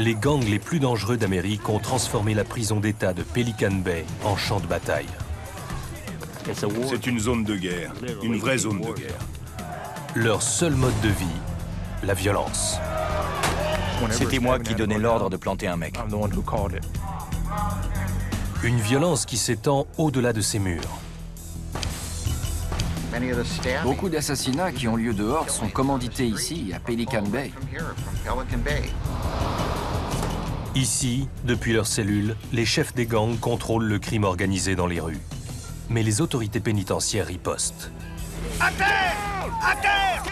les gangs les plus dangereux d'Amérique ont transformé la prison d'État de Pelican Bay en champ de bataille. C'est une zone de guerre, une vraie zone de guerre. Leur seul mode de vie, la violence. C'était moi qui donnais l'ordre de planter un mec. Une violence qui s'étend au-delà de ces murs. Beaucoup d'assassinats qui ont lieu dehors sont commandités ici, à Pelican Bay. Ici, depuis leurs cellules, les chefs des gangs contrôlent le crime organisé dans les rues. Mais les autorités pénitentiaires ripostent. À terre! À terre!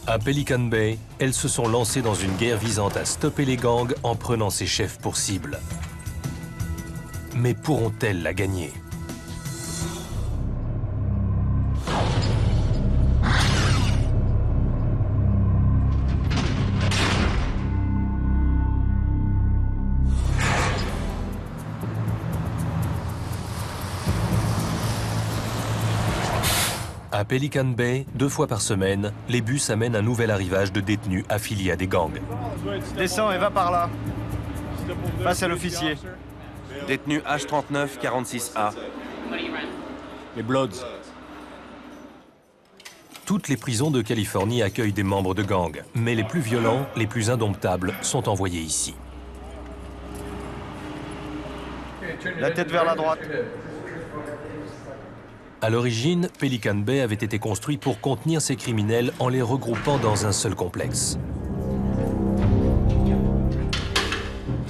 À Pelican Bay, elles se sont lancées dans une guerre visant à stopper les gangs en prenant ses chefs pour cible. Mais pourront-elles la gagner? À Pelican Bay, 2 fois par semaine, les bus amènent un nouvel arrivage de détenus affiliés à des gangs. Descends et va par là. Face à l'officier. Détenu H39 46A. Les Bloods. Toutes les prisons de Californie accueillent des membres de gangs, mais les plus violents, les plus indomptables, sont envoyés ici. La tête vers la droite. À l'origine, Pelican Bay avait été construit pour contenir ces criminels en les regroupant dans un seul complexe.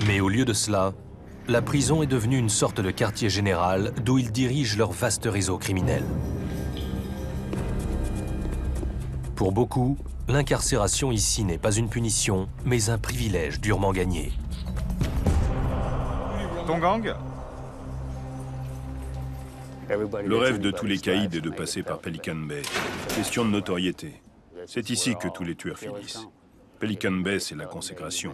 Mais au lieu de cela, la prison est devenue une sorte de quartier général d'où ils dirigent leur vaste réseau criminel. Pour beaucoup, l'incarcération ici n'est pas une punition, mais un privilège durement gagné. Ton gang? Le rêve de tous les caïds est de passer par Pelican Bay. Question de notoriété. C'est ici que tous les tueurs finissent. Pelican Bay, c'est la consécration.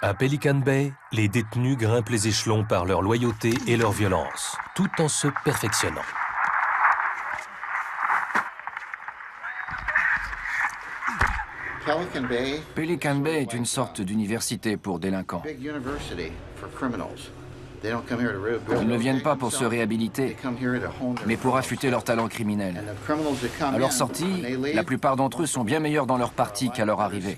À Pelican Bay, les détenus grimpent les échelons par leur loyauté et leur violence, tout en se perfectionnant. Pelican Bay est une sorte d'université pour délinquants. Ils ne viennent pas pour se réhabiliter, mais pour affûter leur talent criminel. À leur sortie, la plupart d'entre eux sont bien meilleurs dans leur partie qu'à leur arrivée.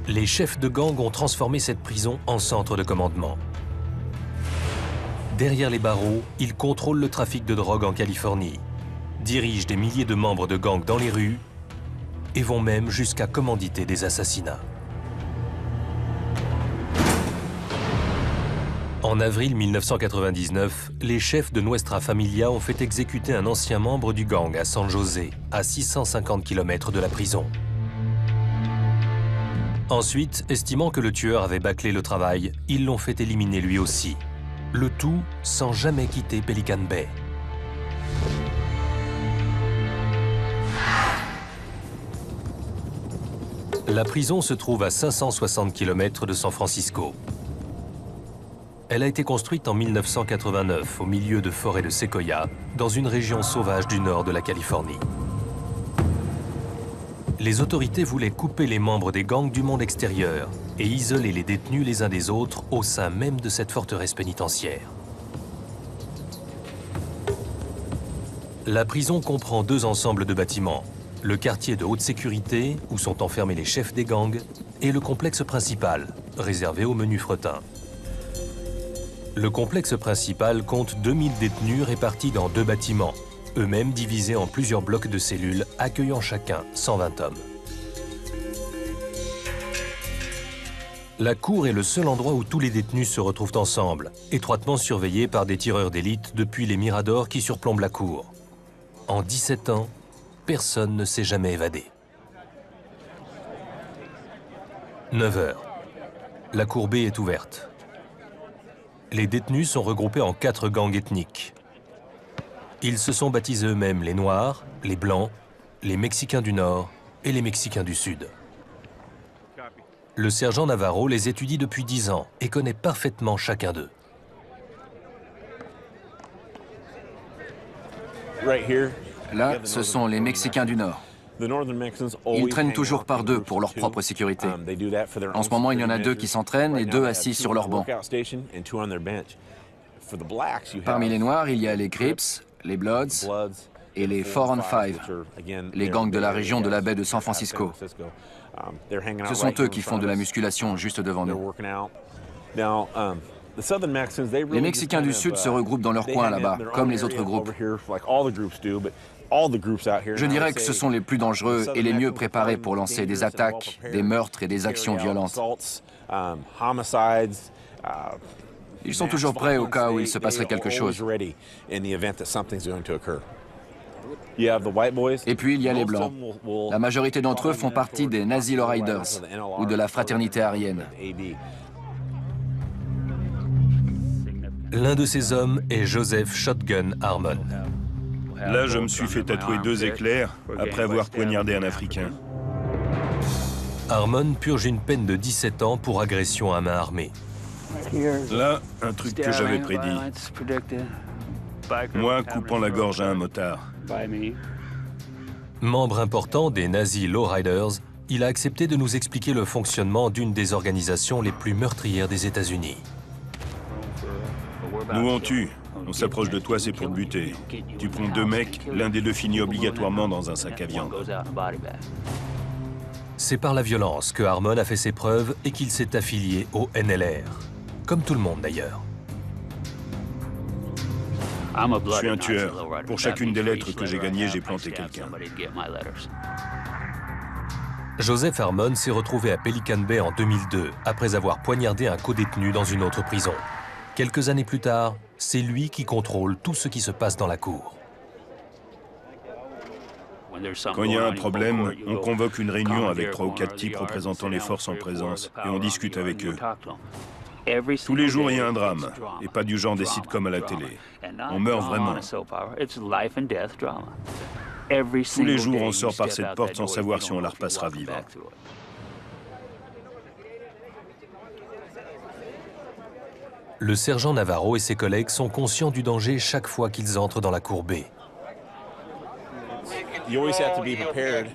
Les chefs de gang ont transformé cette prison en centre de commandement. Derrière les barreaux, ils contrôlent le trafic de drogue en Californie, dirigent des milliers de membres de gangs dans les rues et vont même jusqu'à commanditer des assassinats. En avril 1999, les chefs de Nuestra Familia ont fait exécuter un ancien membre du gang à San José, à 650 km de la prison. Ensuite, estimant que le tueur avait bâclé le travail, ils l'ont fait éliminer lui aussi. Le tout sans jamais quitter Pelican Bay. La prison se trouve à 560 km de San Francisco. Elle a été construite en 1989 au milieu de forêts de séquoias, dans une région sauvage du nord de la Californie. Les autorités voulaient couper les membres des gangs du monde extérieur et isoler les détenus les uns des autres au sein même de cette forteresse pénitentiaire. La prison comprend 2 ensembles de bâtiments. Le quartier de haute sécurité, où sont enfermés les chefs des gangs, et le complexe principal, réservé aux menus fretins. Le complexe principal compte 2000 détenus répartis dans 2 bâtiments, eux-mêmes divisés en plusieurs blocs de cellules, accueillant chacun 120 hommes. La cour est le seul endroit où tous les détenus se retrouvent ensemble, étroitement surveillés par des tireurs d'élite depuis les miradors qui surplombent la cour. En 17 ans, personne ne s'est jamais évadé. 9 heures. La cour B est ouverte. Les détenus sont regroupés en 4 gangs ethniques. Ils se sont baptisés eux-mêmes les Noirs, les Blancs, les Mexicains du Nord et les Mexicains du Sud. Le sergent Navarro les étudie depuis 10 ans et connaît parfaitement chacun d'eux. Là, ce sont les Mexicains du Nord. Ils traînent toujours par deux pour leur propre sécurité. En ce moment, il y en a 2 qui s'entraînent et 2 assis sur leur banc. Parmi les Noirs, il y a les Crips, les Bloods et les 4 on 5, les gangs de la région de la baie de San Francisco. Ce sont eux qui font de la musculation juste devant nous. Les Mexicains du Sud se regroupent dans leur coin là-bas, comme les autres groupes. Je dirais que ce sont les plus dangereux et les mieux préparés pour lancer des attaques, des meurtres et des actions violentes. Ils sont toujours prêts au cas où il se passerait quelque chose. Et puis il y a les Blancs. La majorité d'entre eux font partie des Nazi Lowriders ou de la fraternité aryenne. L'un de ces hommes est Joseph Shotgun Harmon. Là, je me suis fait tatouer 2 éclairs après avoir poignardé un Africain. Harmon purge une peine de 17 ans pour agression à main armée. Là, un truc que j'avais prédit. Moi, coupant la gorge à un motard. Membre important des Nazi Lowriders, il a accepté de nous expliquer le fonctionnement d'une des organisations les plus meurtrières des États-Unis. Nous, on tue. On s'approche de toi, c'est pour te buter. Tu prends 2 mecs, l'un des 2 finit obligatoirement dans un sac à viande. C'est par la violence que Harmon a fait ses preuves et qu'il s'est affilié au NLR. Comme tout le monde d'ailleurs. Je suis un tueur. Pour chacune des lettres que j'ai gagnées, j'ai planté quelqu'un. Joseph Harmon s'est retrouvé à Pelican Bay en 2002, après avoir poignardé un codétenu dans une autre prison. Quelques années plus tard, c'est lui qui contrôle tout ce qui se passe dans la cour. Quand il y a un problème, on convoque une réunion avec 3 ou 4 types représentant les forces en présence et on discute avec eux. Tous les jours, il y a un drame, et pas du genre des sitcoms à la télé. On meurt vraiment. Tous les jours, on sort par cette porte sans savoir si on la repassera vivre. Le sergent Navarro et ses collègues sont conscients du danger chaque fois qu'ils entrent dans la cour B.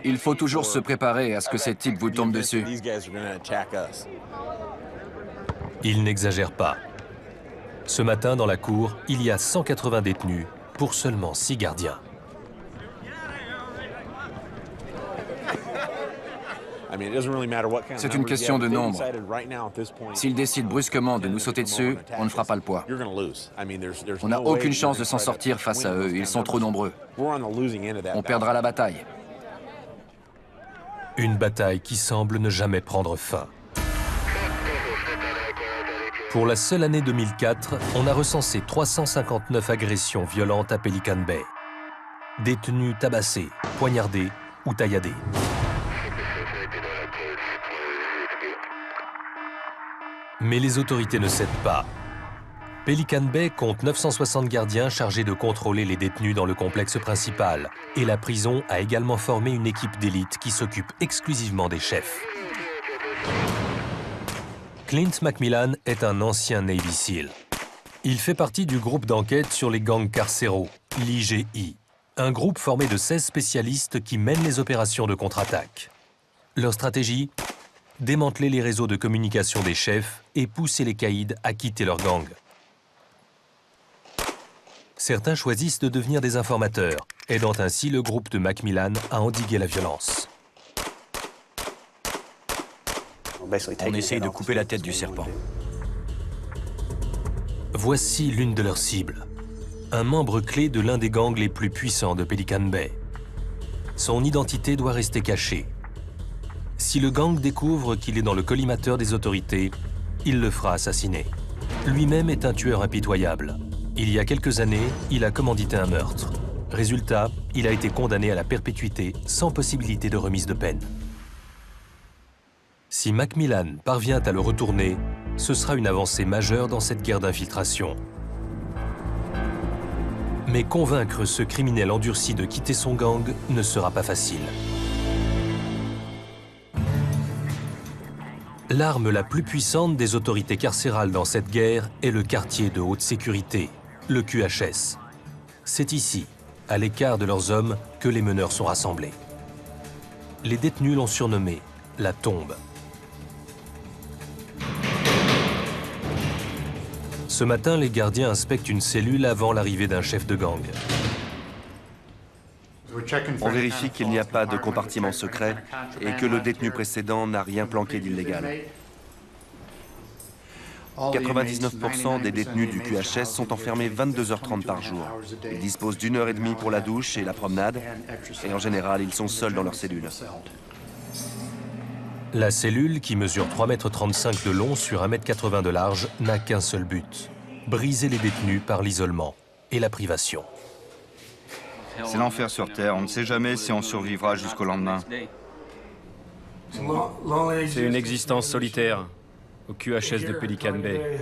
Il faut toujours se préparer à ce que ces types vous tombent dessus. Ils n'exagèrent pas. Ce matin, dans la cour, il y a 180 détenus pour seulement 6 gardiens. C'est une question de nombre. S'ils décident brusquement de nous sauter dessus, on ne fera pas le poids. On n'a aucune chance de s'en sortir face à eux, ils sont trop nombreux. On perdra la bataille. Une bataille qui semble ne jamais prendre fin. Pour la seule année 2004, on a recensé 359 agressions violentes à Pelican Bay. Détenus tabassés, poignardés ou tailladés. Mais les autorités ne cèdent pas. Pelican Bay compte 960 gardiens chargés de contrôler les détenus dans le complexe principal. Et la prison a également formé une équipe d'élite qui s'occupe exclusivement des chefs. Clint McMillan est un ancien Navy SEAL. Il fait partie du groupe d'enquête sur les gangs carcéraux, l'IGI, un groupe formé de 16 spécialistes qui mènent les opérations de contre-attaque. Leur stratégie ? Démanteler les réseaux de communication des chefs et pousser les caïds à quitter leur gang. Certains choisissent de devenir des informateurs, aidant ainsi le groupe de McMillan à endiguer la violence. On essaye de couper la tête du serpent. Voici l'une de leurs cibles. Un membre clé de l'un des gangs les plus puissants de Pelican Bay. Son identité doit rester cachée. Si le gang découvre qu'il est dans le collimateur des autorités, il le fera assassiner. Lui-même est un tueur impitoyable. Il y a quelques années, il a commandité un meurtre. Résultat, il a été condamné à la perpétuité sans possibilité de remise de peine. Si McMillan parvient à le retourner, ce sera une avancée majeure dans cette guerre d'infiltration. Mais convaincre ce criminel endurci de quitter son gang ne sera pas facile. L'arme la plus puissante des autorités carcérales dans cette guerre est le quartier de haute sécurité, le QHS. C'est ici, à l'écart de leurs hommes, que les meneurs sont rassemblés. Les détenus l'ont surnommé la tombe. Ce matin, les gardiens inspectent une cellule avant l'arrivée d'un chef de gang. On vérifie qu'il n'y a pas de compartiment secret et que le détenu précédent n'a rien planqué d'illégal. 99% des détenus du QHS sont enfermés 22h30 par jour. Ils disposent d'1h30 pour la douche et la promenade, et en général, ils sont seuls dans leur cellule. La cellule, qui mesure 3,35 m de long sur 1,80 m de large, n'a qu'un seul but: briser les détenus par l'isolement et la privation. C'est l'enfer sur Terre, on ne sait jamais si on survivra jusqu'au lendemain. C'est une existence solitaire au QHS de Pelican Bay.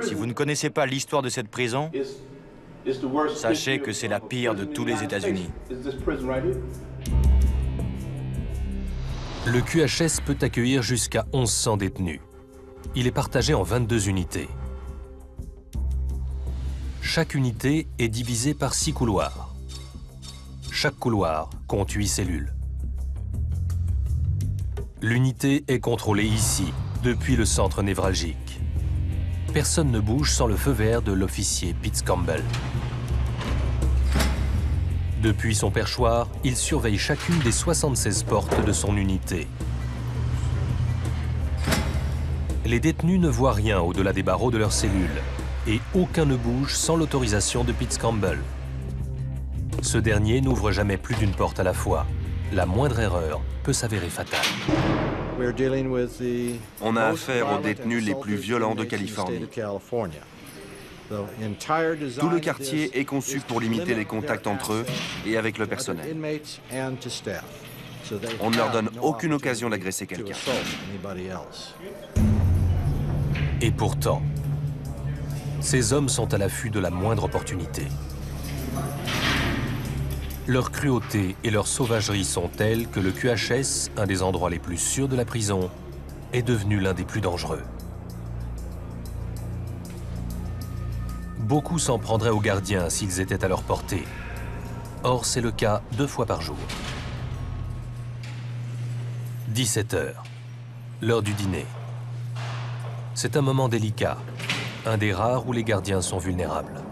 Si vous ne connaissez pas l'histoire de cette prison, sachez que c'est la pire de tous les États-Unis. Le QHS peut accueillir jusqu'à 1100 détenus. Il est partagé en 22 unités. Chaque unité est divisée par 6 couloirs. Chaque couloir compte 8 cellules. L'unité est contrôlée ici, depuis le centre névralgique. Personne ne bouge sans le feu vert de l'officier Pitts Campbell. Depuis son perchoir, il surveille chacune des 76 portes de son unité. Les détenus ne voient rien au-delà des barreaux de leur cellule, et aucun ne bouge sans l'autorisation de Pitts Campbell. Ce dernier n'ouvre jamais plus d'une porte à la fois. La moindre erreur peut s'avérer fatale. On a affaire aux détenus les plus violents de Californie. Tout le quartier est conçu pour limiter les contacts entre eux et avec le personnel. On ne leur donne aucune occasion d'agresser quelqu'un. Et pourtant, ces hommes sont à l'affût de la moindre opportunité. Leur cruauté et leur sauvagerie sont telles que le QHS, un des endroits les plus sûrs de la prison, est devenu l'un des plus dangereux. Beaucoup s'en prendraient aux gardiens s'ils étaient à leur portée. Or, c'est le cas 2 fois par jour. 17 h, l'heure du dîner. C'est un moment délicat, un des rares où les gardiens sont vulnérables.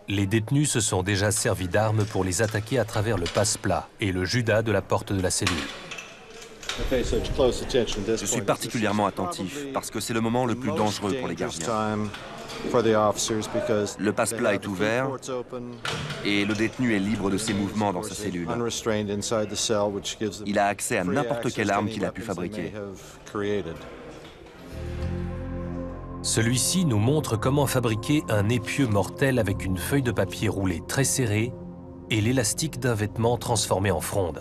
Les détenus se sont déjà servis d'armes pour les attaquer à travers le passe-plat et le judas de la porte de la cellule. Je suis particulièrement attentif parce que c'est le moment le plus dangereux pour les gardiens. Le passe-plat est ouvert et le détenu est libre de ses mouvements dans sa cellule. Il a accès à n'importe quelle arme qu'il a pu fabriquer. Celui-ci nous montre comment fabriquer un épieu mortel avec une feuille de papier roulée très serrée et l'élastique d'un vêtement transformé en fronde.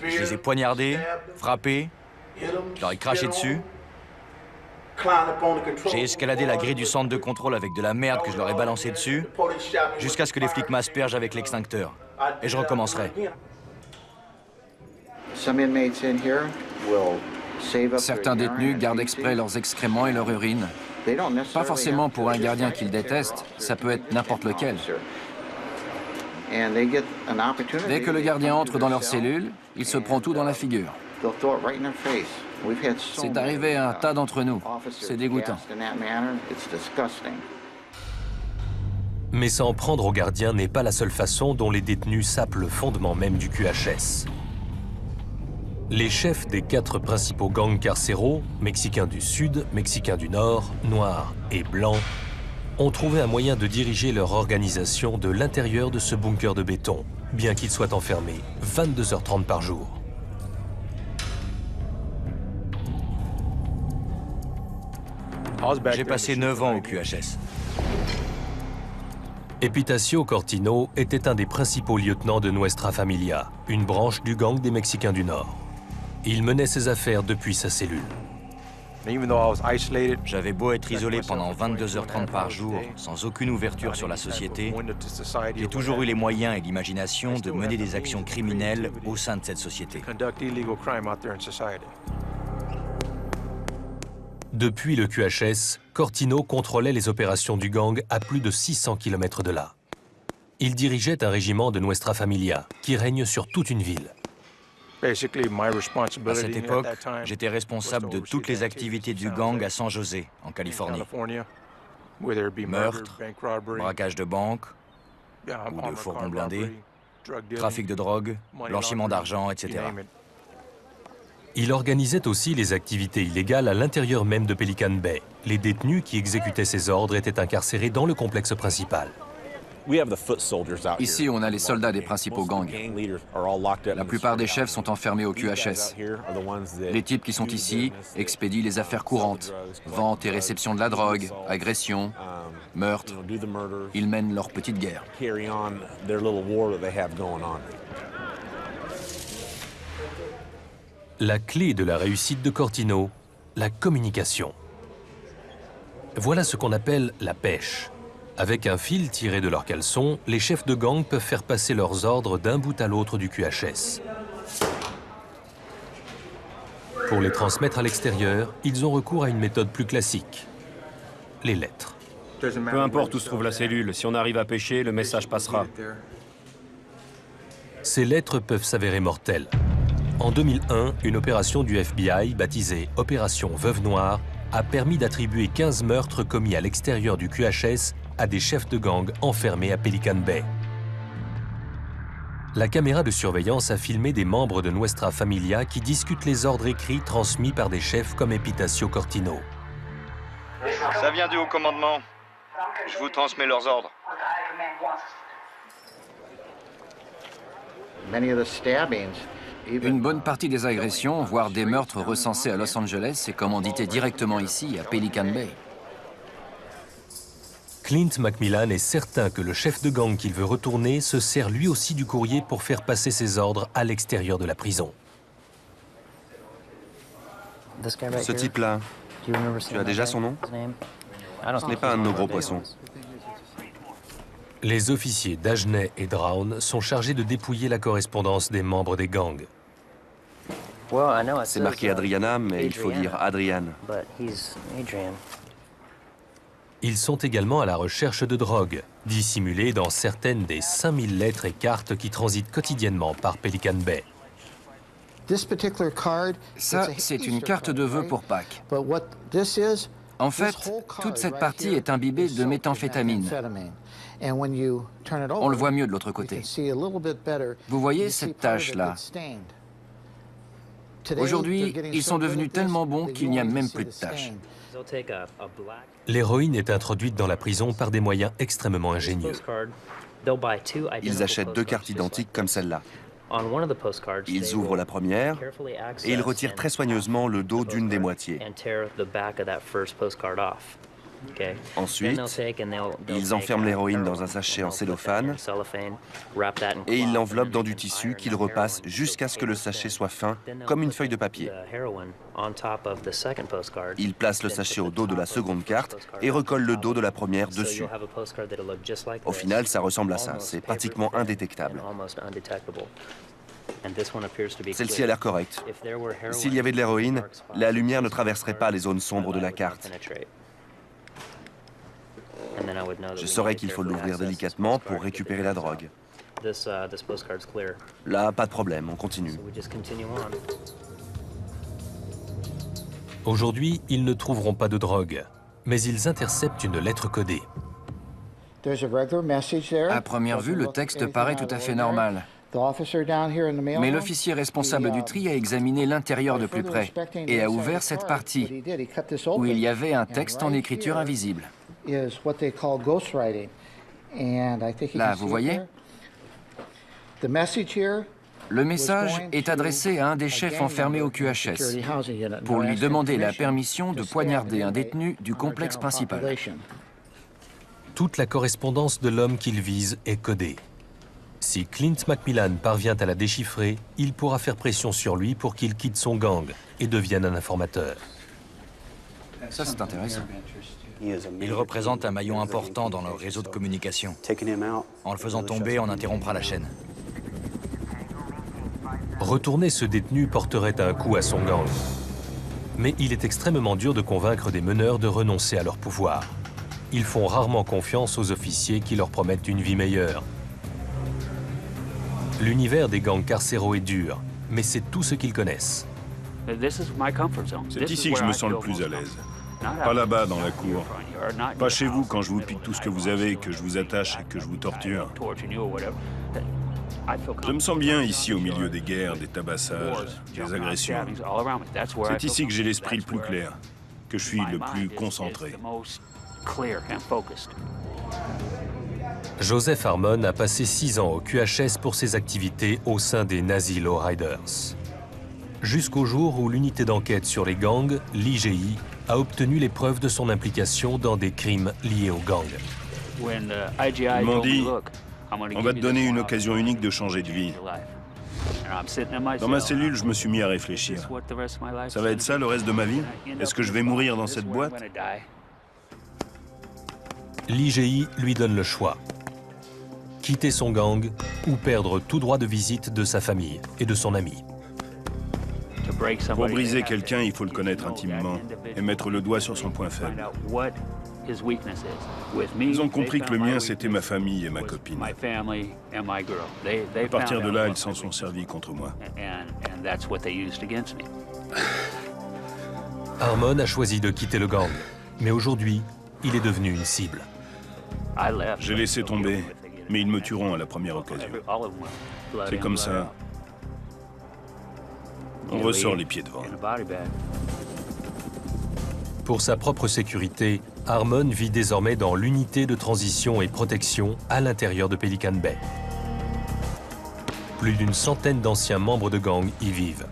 Je les ai poignardés, frappés, je leur ai craché dessus. J'ai escaladé la grille du centre de contrôle avec de la merde que je leur ai balancée dessus, jusqu'à ce que les flics m'aspergent avec l'extincteur. Et je recommencerai. Certains détenus gardent exprès leurs excréments et leur urine. Pas forcément pour un gardien qu'ils détestent, ça peut être n'importe lequel. Dès que le gardien entre dans leur cellule, il se prend tout dans la figure. C'est arrivé à un tas d'entre nous. C'est dégoûtant. Mais s'en prendre aux gardiens n'est pas la seule façon dont les détenus sapent le fondement même du QHS. Les chefs des 4 principaux gangs carcéraux, mexicains du Sud, mexicains du Nord, noirs et blancs, ont trouvé un moyen de diriger leur organisation de l'intérieur de ce bunker de béton, bien qu'ils soient enfermés 22h30 par jour. J'ai passé 9 ans au QHS. Epitacio Cortino était un des principaux lieutenants de Nuestra Familia, une branche du gang des Mexicains du Nord. Il menait ses affaires depuis sa cellule. J'avais beau être isolé pendant 22h30 par jour, sans aucune ouverture sur la société, j'ai toujours eu les moyens et l'imagination de mener des actions criminelles au sein de cette société. Depuis le QHS, Cortino contrôlait les opérations du gang à plus de 600 km de là. Il dirigeait un régiment de Nuestra Familia qui règne sur toute une ville. À cette époque, j'étais responsable de toutes les activités du gang à San José, en Californie. Meurtre, braquage de banque ou de fourgons blindés, trafic de drogue, blanchiment d'argent, etc. Il organisait aussi les activités illégales à l'intérieur même de Pelican Bay. Les détenus qui exécutaient ses ordres étaient incarcérés dans le complexe principal. Ici, on a les soldats des principaux gangs. La plupart des chefs sont enfermés au QHS. Les types qui sont ici expédient les affaires courantes, vente et réception de la drogue, agression, meurtre. Ils mènent leur petite guerre. La clé de la réussite de Cortino, la communication. Voilà ce qu'on appelle la pêche. Avec un fil tiré de leur caleçon, les chefs de gang peuvent faire passer leurs ordres d'un bout à l'autre du QHS. Pour les transmettre à l'extérieur, ils ont recours à une méthode plus classique, les lettres. Peu importe où se trouve la cellule, si on arrive à pêcher, le message passera. Ces lettres peuvent s'avérer mortelles. En 2001, une opération du FBI, baptisée Opération Veuve Noire, a permis d'attribuer 15 meurtres commis à l'extérieur du QHS à des chefs de gang enfermés à Pelican Bay. La caméra de surveillance a filmé des membres de Nuestra Familia qui discutent les ordres écrits transmis par des chefs comme Epitacio Cortino. Ça vient du haut commandement. Je vous transmets leurs ordres. Une bonne partie des agressions, voire des meurtres recensés à Los Angeles, est commandité directement ici, à Pelican Bay. Clint McMillan est certain que le chef de gang qu'il veut retourner se sert lui aussi du courrier pour faire passer ses ordres à l'extérieur de la prison. Ce type-là, tu as déjà son nom? Ce n'est pas un de nos gros poissons. Les officiers Dagenais et Drown sont chargés de dépouiller la correspondance des membres des gangs. C'est marqué Adriana, mais il faut dire Adrian. Ils sont également à la recherche de drogue, dissimulée dans certaines des 5000 lettres et cartes qui transitent quotidiennement par Pelican Bay. Ça, c'est une carte de vœux pour Pâques. En fait, toute cette partie est imbibée de méthamphétamine. On le voit mieux de l'autre côté. Vous voyez cette tache-là? Aujourd'hui, ils sont devenus tellement bons qu'il n'y a même plus de taches. L'héroïne est introduite dans la prison par des moyens extrêmement ingénieux. Ils achètent 2 cartes identiques comme celle-là. Ils ouvrent la première et ils retirent très soigneusement le dos d'une des moitiés. Ensuite, ils enferment l'héroïne dans un sachet en cellophane et ils l'enveloppent dans du tissu qu'ils repassent jusqu'à ce que le sachet soit fin, comme une feuille de papier. Ils placent le sachet au dos de la seconde carte et recollent le dos de la première dessus. Au final, ça ressemble à ça. C'est pratiquement indétectable. Celle-ci a l'air correcte. S'il y avait de l'héroïne, la lumière ne traverserait pas les zones sombres de la carte. Je saurais qu'il faut l'ouvrir délicatement pour récupérer la drogue. Là, pas de problème, on continue. Aujourd'hui, ils ne trouveront pas de drogue, mais ils interceptent une lettre codée. À première vue, le texte paraît tout à fait normal. Mais l'officier responsable du tri a examiné l'intérieur de plus près et a ouvert cette partie où il y avait un texte en écriture invisible. Là, vous voyez? Le message est adressé à un des chefs enfermés au QHS pour lui demander la permission de poignarder un détenu du complexe principal. Toute la correspondance de l'homme qu'il vise est codée. Si Clint McMillan parvient à la déchiffrer, il pourra faire pression sur lui pour qu'il quitte son gang et devienne un informateur. Ça, c'est intéressant. Il représente un maillon important dans leur réseau de communication. En le faisant tomber, on interrompra la chaîne. Retourner ce détenu porterait un coup à son gang. Mais il est extrêmement dur de convaincre des meneurs de renoncer à leur pouvoir. Ils font rarement confiance aux officiers qui leur promettent une vie meilleure. L'univers des gangs carcéraux est dur, mais c'est tout ce qu'ils connaissent. C'est ici que je me sens le plus à l'aise. Pas là-bas, dans la cour. Pas chez vous, quand je vous pique tout ce que vous avez, que je vous attache et que je vous torture. Je me sens bien ici, au milieu des guerres, des tabassages, des agressions. C'est ici que j'ai l'esprit le plus clair, que je suis le plus concentré. Joseph Harmon a passé 6 ans au QHS pour ses activités au sein des Nazi Lowriders. Jusqu'au jour où l'unité d'enquête sur les gangs, l'IGI, a obtenu les preuves de son implication dans des crimes liés aux gangs. Ils m'ont dit, on va te donner une occasion unique de changer de vie. Dans ma cellule, je me suis mis à réfléchir. Ça va être ça le reste de ma vie? Est-ce que je vais mourir dans cette boîte? L'IGI lui donne le choix. Quitter son gang ou perdre tout droit de visite de sa famille et de son ami. Pour briser quelqu'un, il faut le connaître intimement et mettre le doigt sur son point faible. Ils ont compris que le mien, c'était ma famille et ma copine. À partir de là, ils s'en sont servis contre moi. Harmon a choisi de quitter le gang, mais aujourd'hui, il est devenu une cible. J'ai laissé tomber, mais ils me tueront à la première occasion. C'est comme ça. On ressort les pieds devant. Pour sa propre sécurité, Harmon vit désormais dans l'unité de transition et protection à l'intérieur de Pelican Bay. Plus d'une centaine d'anciens membres de gang y vivent.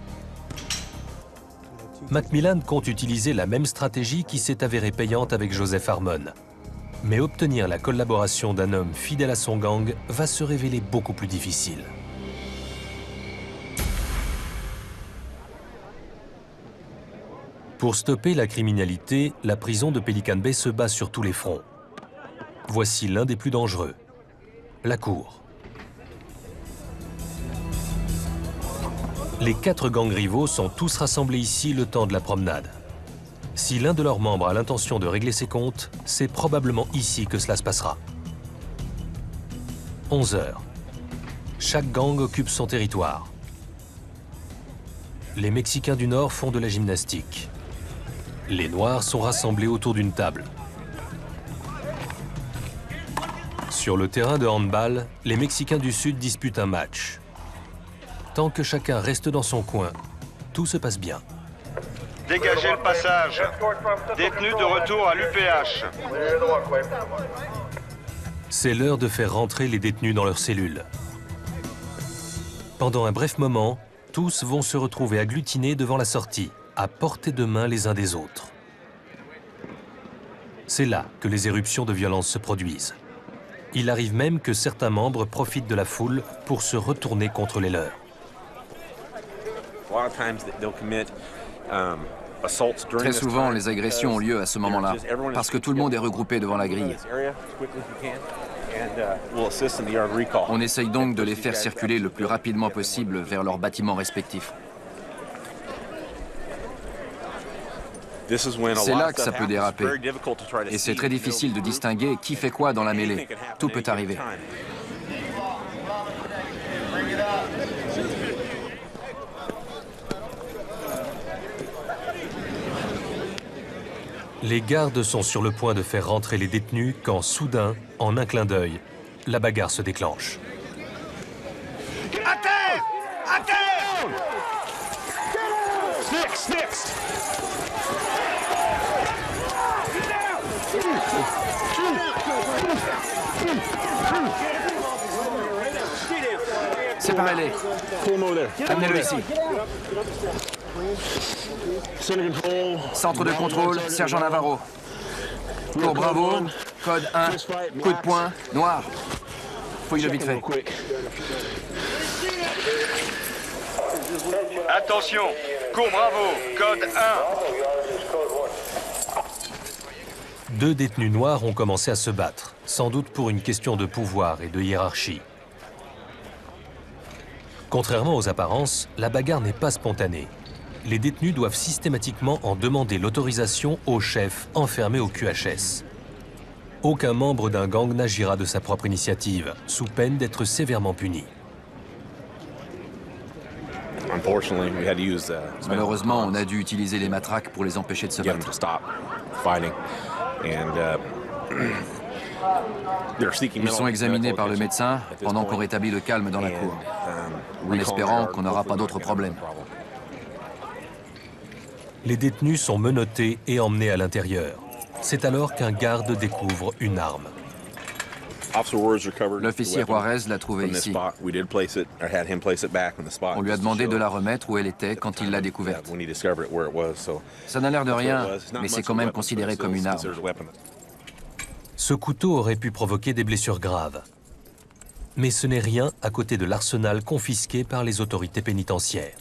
Macmillan compte utiliser la même stratégie qui s'est avérée payante avec Joseph Harmon. Mais obtenir la collaboration d'un homme fidèle à son gang va se révéler beaucoup plus difficile. Pour stopper la criminalité, la prison de Pelican Bay se bat sur tous les fronts. Voici l'un des plus dangereux, la cour. Les 4 gangs rivaux sont tous rassemblés ici le temps de la promenade. Si l'un de leurs membres a l'intention de régler ses comptes, c'est probablement ici que cela se passera. 11 heures. Chaque gang occupe son territoire. Les Mexicains du Nord font de la gymnastique. Les Noirs sont rassemblés autour d'une table. Sur le terrain de handball, les Mexicains du Sud disputent un match. Tant que chacun reste dans son coin, tout se passe bien. Dégagez le passage. Détenus de retour à l'UPH. C'est l'heure de faire rentrer les détenus dans leurs cellules. Pendant un bref moment, tous vont se retrouver agglutinés devant la sortie, à portée de main les uns des autres. C'est là que les éruptions de violence se produisent. Il arrive même que certains membres profitent de la foule pour se retourner contre les leurs. Très souvent, les agressions ont lieu à ce moment-là, parce que tout le monde est regroupé devant la grille. On essaye donc de les faire circuler le plus rapidement possible vers leurs bâtiments respectifs. C'est là que ça peut déraper. Et c'est très difficile de distinguer qui fait quoi dans la mêlée. Tout peut arriver. Les gardes sont sur le point de faire rentrer les détenus quand, soudain, en un clin d'œil, la bagarre se déclenche. À terre! À terre! Séparez-les. Amenez-le ici. Centre de contrôle, sergent Navarro. Cours Bravo, code 1, coup de poing, noir. Fouille-le vite fait. Attention, cours Bravo, code 1. 2 détenus noirs ont commencé à se battre, sans doute pour une question de pouvoir et de hiérarchie. Contrairement aux apparences, la bagarre n'est pas spontanée. Les détenus doivent systématiquement en demander l'autorisation au chef enfermé au QHS. Aucun membre d'un gang n'agira de sa propre initiative, sous peine d'être sévèrement puni. Malheureusement, on a dû utiliser les matraques pour les empêcher de se battre. Ils sont examinés par le médecin pendant qu'on rétablit le calme dans la cour, en espérant qu'on n'aura pas d'autres problèmes. Les détenus sont menottés et emmenés à l'intérieur. C'est alors qu'un garde découvre une arme. L'officier Juarez l'a trouvée ici. On lui a demandé de la remettre où elle était quand il l'a découverte. Ça n'a l'air de rien, mais c'est quand même considéré comme une arme. Ce couteau aurait pu provoquer des blessures graves. Mais ce n'est rien à côté de l'arsenal confisqué par les autorités pénitentiaires.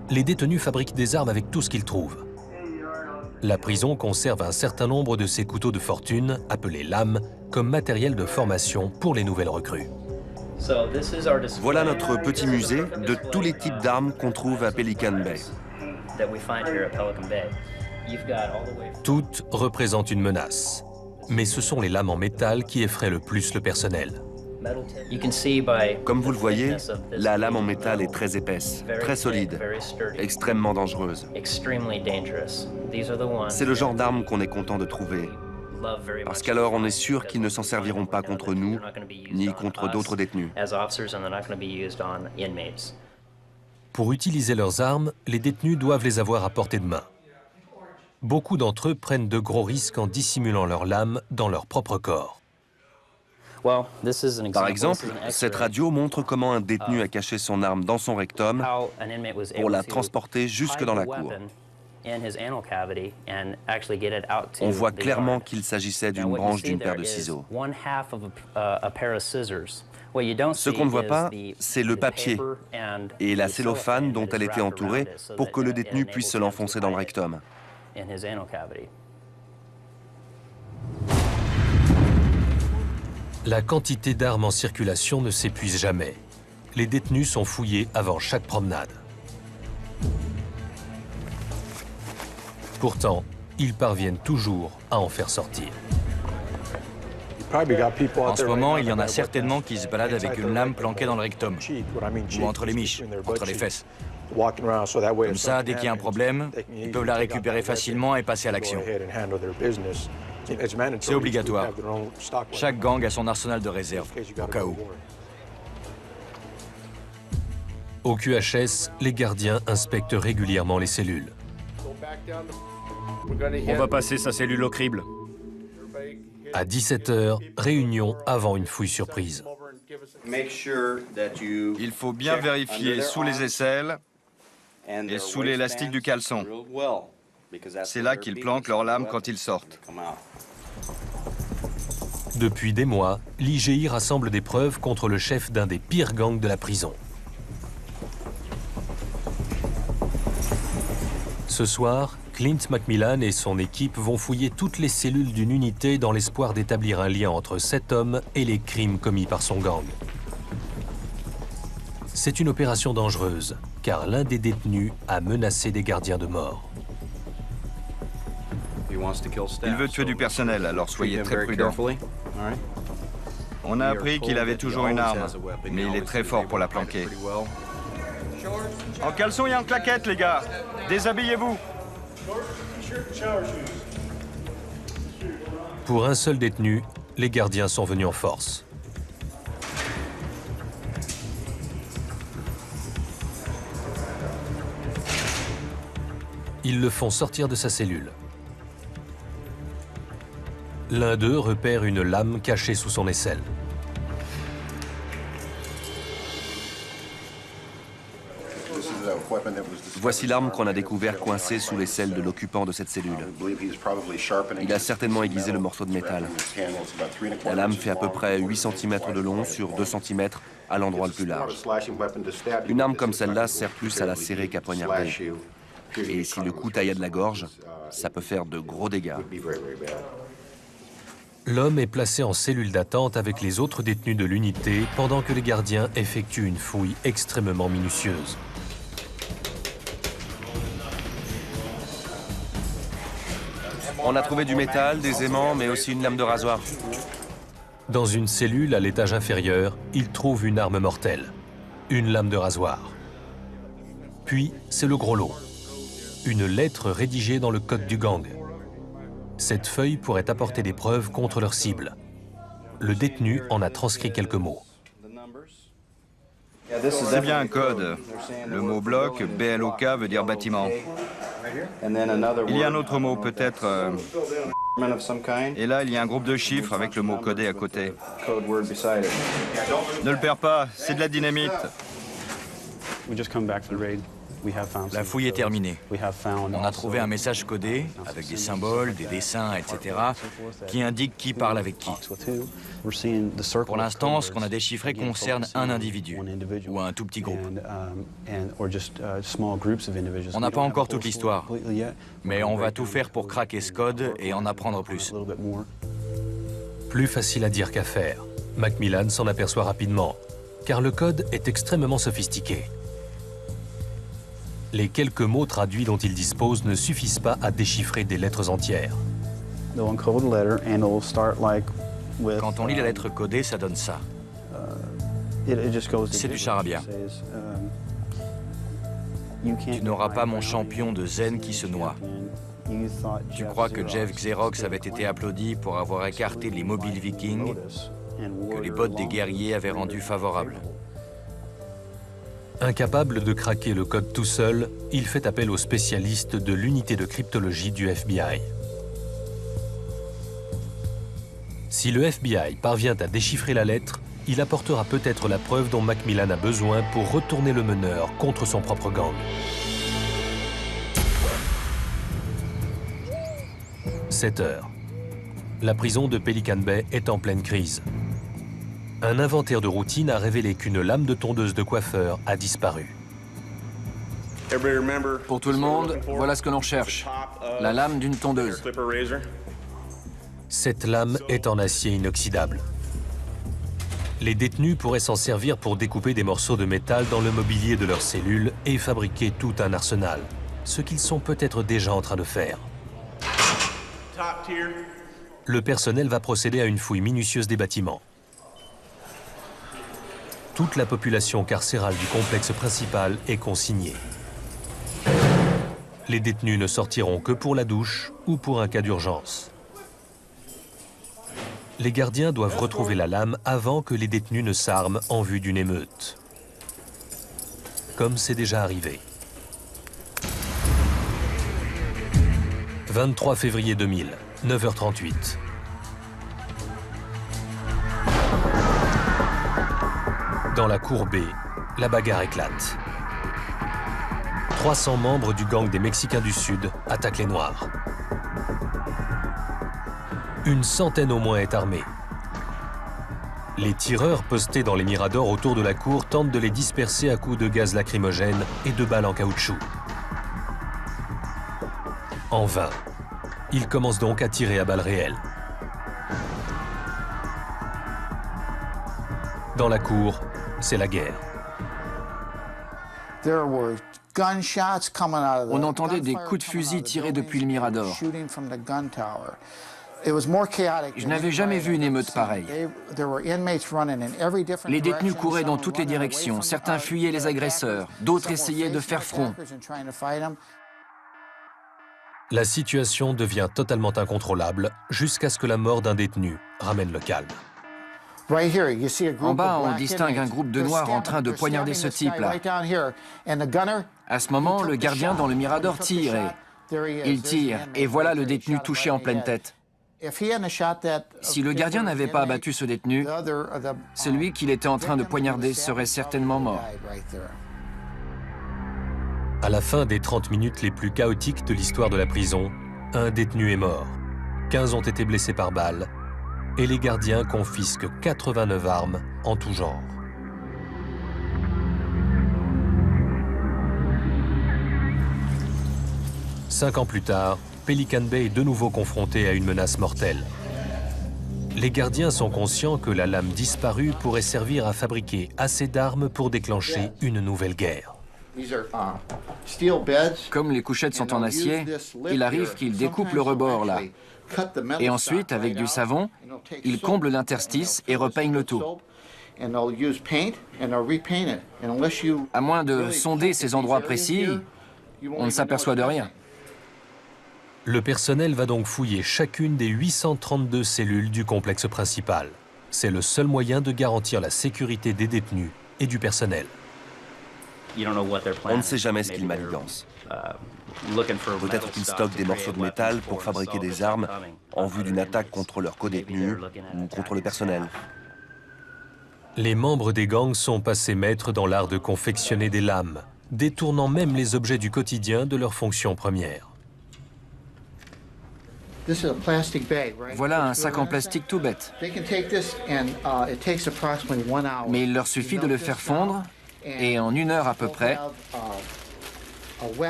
Les détenus fabriquent des armes avec tout ce qu'ils trouvent. La prison conserve un certain nombre de ces couteaux de fortune, appelés lames, comme matériel de formation pour les nouvelles recrues. Voilà notre petit musée de tous les types d'armes qu'on trouve à Pelican Bay. Toutes représentent une menace. Mais ce sont les lames en métal qui effraient le plus le personnel. Comme vous le voyez, la lame en métal est très épaisse, très solide, extrêmement dangereuse. C'est le genre d'arme qu'on est content de trouver, parce qu'alors on est sûr qu'ils ne s'en serviront pas contre nous, ni contre d'autres détenus. Pour utiliser leurs armes, les détenus doivent les avoir à portée de main. Beaucoup d'entre eux prennent de gros risques en dissimulant leurs lames dans leur propre corps. Par exemple, cette radio montre comment un détenu a caché son arme dans son rectum pour la transporter jusque dans la cour. On voit clairement qu'il s'agissait d'une branche d'une paire de ciseaux. Ce qu'on ne voit pas, c'est le papier et la cellophane dont elle était entourée pour que le détenu puisse se l'enfoncer dans le rectum. La quantité d'armes en circulation ne s'épuise jamais. Les détenus sont fouillés avant chaque promenade. Pourtant, ils parviennent toujours à en faire sortir. En ce moment, il y en a certainement qui se baladent avec une lame planquée dans le rectum, ou entre les miches, entre les fesses. Comme ça, dès qu'il y a un problème, ils peuvent la récupérer facilement et passer à l'action. C'est obligatoire. Chaque gang a son arsenal de réserve, au cas où. Au QHS, les gardiens inspectent régulièrement les cellules. On va passer sa cellule au crible. À 17h, réunion avant une fouille surprise. Il faut bien vérifier sous les aisselles et sous l'élastique du caleçon. C'est là qu'ils planquent leurs lames quand ils sortent. Depuis des mois, l'IGI rassemble des preuves contre le chef d'un des pires gangs de la prison. Ce soir, Clint Macmillan et son équipe vont fouiller toutes les cellules d'une unité dans l'espoir d'établir un lien entre cet homme et les crimes commis par son gang. C'est une opération dangereuse, car l'un des détenus a menacé des gardiens de mort. Il veut tuer du personnel, alors soyez très prudents. On a appris qu'il avait toujours une arme, mais il est très fort pour la planquer. En caleçon et en claquette, les gars. Déshabillez-vous. Pour un seul détenu, les gardiens sont venus en force. Ils le font sortir de sa cellule. L'un d'eux repère une lame cachée sous son aisselle. Voici l'arme qu'on a découvert coincée sous l'aisselle de l'occupant de cette cellule. Il a certainement aiguisé le morceau de métal. La lame fait à peu près 8 cm de long sur 2 cm à l'endroit le plus large. Une arme comme celle-là sert plus à la serrer qu'à poignarder. Et si le coup taille à de la gorge, ça peut faire de gros dégâts. L'homme est placé en cellule d'attente avec les autres détenus de l'unité pendant que les gardiens effectuent une fouille extrêmement minutieuse. On a trouvé du métal, des aimants, mais aussi une lame de rasoir. Dans une cellule à l'étage inférieur, il trouve une arme mortelle, une lame de rasoir. Puis, c'est le gros lot. Une lettre rédigée dans le code du gang. Cette feuille pourrait apporter des preuves contre leur cible. Le détenu en a transcrit quelques mots. C'est bien un code. Le mot bloc, BLOK, veut dire bâtiment. Il y a un autre mot, peut-être... Et là, il y a un groupe de chiffres avec le mot codé à côté. Ne le perds pas, c'est de la dynamite. La fouille est terminée. On a trouvé un message codé, avec des symboles, des dessins, etc., qui indique qui parle avec qui. Pour l'instant, ce qu'on a déchiffré concerne un individu, ou un tout petit groupe. On n'a pas encore toute l'histoire, mais on va tout faire pour craquer ce code et en apprendre plus. Plus facile à dire qu'à faire. Macmillan s'en aperçoit rapidement, car le code est extrêmement sophistiqué. Les quelques mots traduits dont il dispose ne suffisent pas à déchiffrer des lettres entières. Quand on lit la lettre codée, ça donne ça. C'est du charabia. Tu n'auras pas mon champion de zen qui se noie. Tu crois que Jeff Xerox avait été applaudi pour avoir écarté les mobiles vikings que les bottes des guerriers avaient rendu favorables. Incapable de craquer le code tout seul, il fait appel aux spécialistes de l'unité de cryptologie du FBI. Si le FBI parvient à déchiffrer la lettre, il apportera peut-être la preuve dont Macmillan a besoin pour retourner le meneur contre son propre gang. 7 heures. La prison de Pelican Bay est en pleine crise. Un inventaire de routine a révélé qu'une lame de tondeuse de coiffeur a disparu. Pour tout le monde, voilà ce que l'on cherche. La lame d'une tondeuse. Cette lame est en acier inoxydable. Les détenus pourraient s'en servir pour découper des morceaux de métal dans le mobilier de leur cellule et fabriquer tout un arsenal, ce qu'ils sont peut-être déjà en train de faire. Le personnel va procéder à une fouille minutieuse des bâtiments. Toute la population carcérale du complexe principal est consignée. Les détenus ne sortiront que pour la douche ou pour un cas d'urgence. Les gardiens doivent retrouver la lame avant que les détenus ne s'arment en vue d'une émeute. Comme c'est déjà arrivé. 23 février 2000, 9h38. Dans la cour B, la bagarre éclate. 300 membres du gang des Mexicains du Sud attaquent les Noirs. Une centaine au moins est armée. Les tireurs postés dans les miradors autour de la cour tentent de les disperser à coups de gaz lacrymogène et de balles en caoutchouc. En vain. Ils commencent donc à tirer à balles réelles. Dans la cour, c'est la guerre. On entendait des coups de fusil tirés depuis le mirador. Je n'avais jamais vu une émeute pareille. Les détenus couraient dans toutes les directions. Certains fuyaient les agresseurs, d'autres essayaient de faire front. La situation devient totalement incontrôlable jusqu'à ce que la mort d'un détenu ramène le calme. En bas, on distingue un groupe de Noirs en train de poignarder ce type-là. À ce moment, le gardien dans le mirador tire et... Il tire, et voilà le détenu touché en pleine tête. Si le gardien n'avait pas abattu ce détenu, celui qu'il était en train de poignarder serait certainement mort. À la fin des 30 minutes les plus chaotiques de l'histoire de la prison, un détenu est mort. 15 ont été blessés par balle et les gardiens confisquent 89 armes en tout genre. 5 ans plus tard, Pelican Bay est de nouveau confronté à une menace mortelle. Les gardiens sont conscients que la lame disparue pourrait servir à fabriquer assez d'armes pour déclencher une nouvelle guerre. Comme les couchettes sont en acier, il arrive qu'ils découpent le rebord là. Et ensuite, avec du savon, ils comblent l'interstice et repeignent le tout. À moins de sonder ces endroits précis, on ne s'aperçoit de rien. Le personnel va donc fouiller chacune des 832 cellules du complexe principal. C'est le seul moyen de garantir la sécurité des détenus et du personnel. On ne sait jamais ce qu'ils manigancent. Peut-être qu'ils stockent des morceaux de métal pour fabriquer des armes en vue d'une attaque contre leurs codétenus ou contre le personnel. Les membres des gangs sont passés maîtres dans l'art de confectionner des lames, détournant même les objets du quotidien de leur fonction première. Voilà un sac en plastique tout bête. Mais il leur suffit de le faire fondre et en 1 heure à peu près,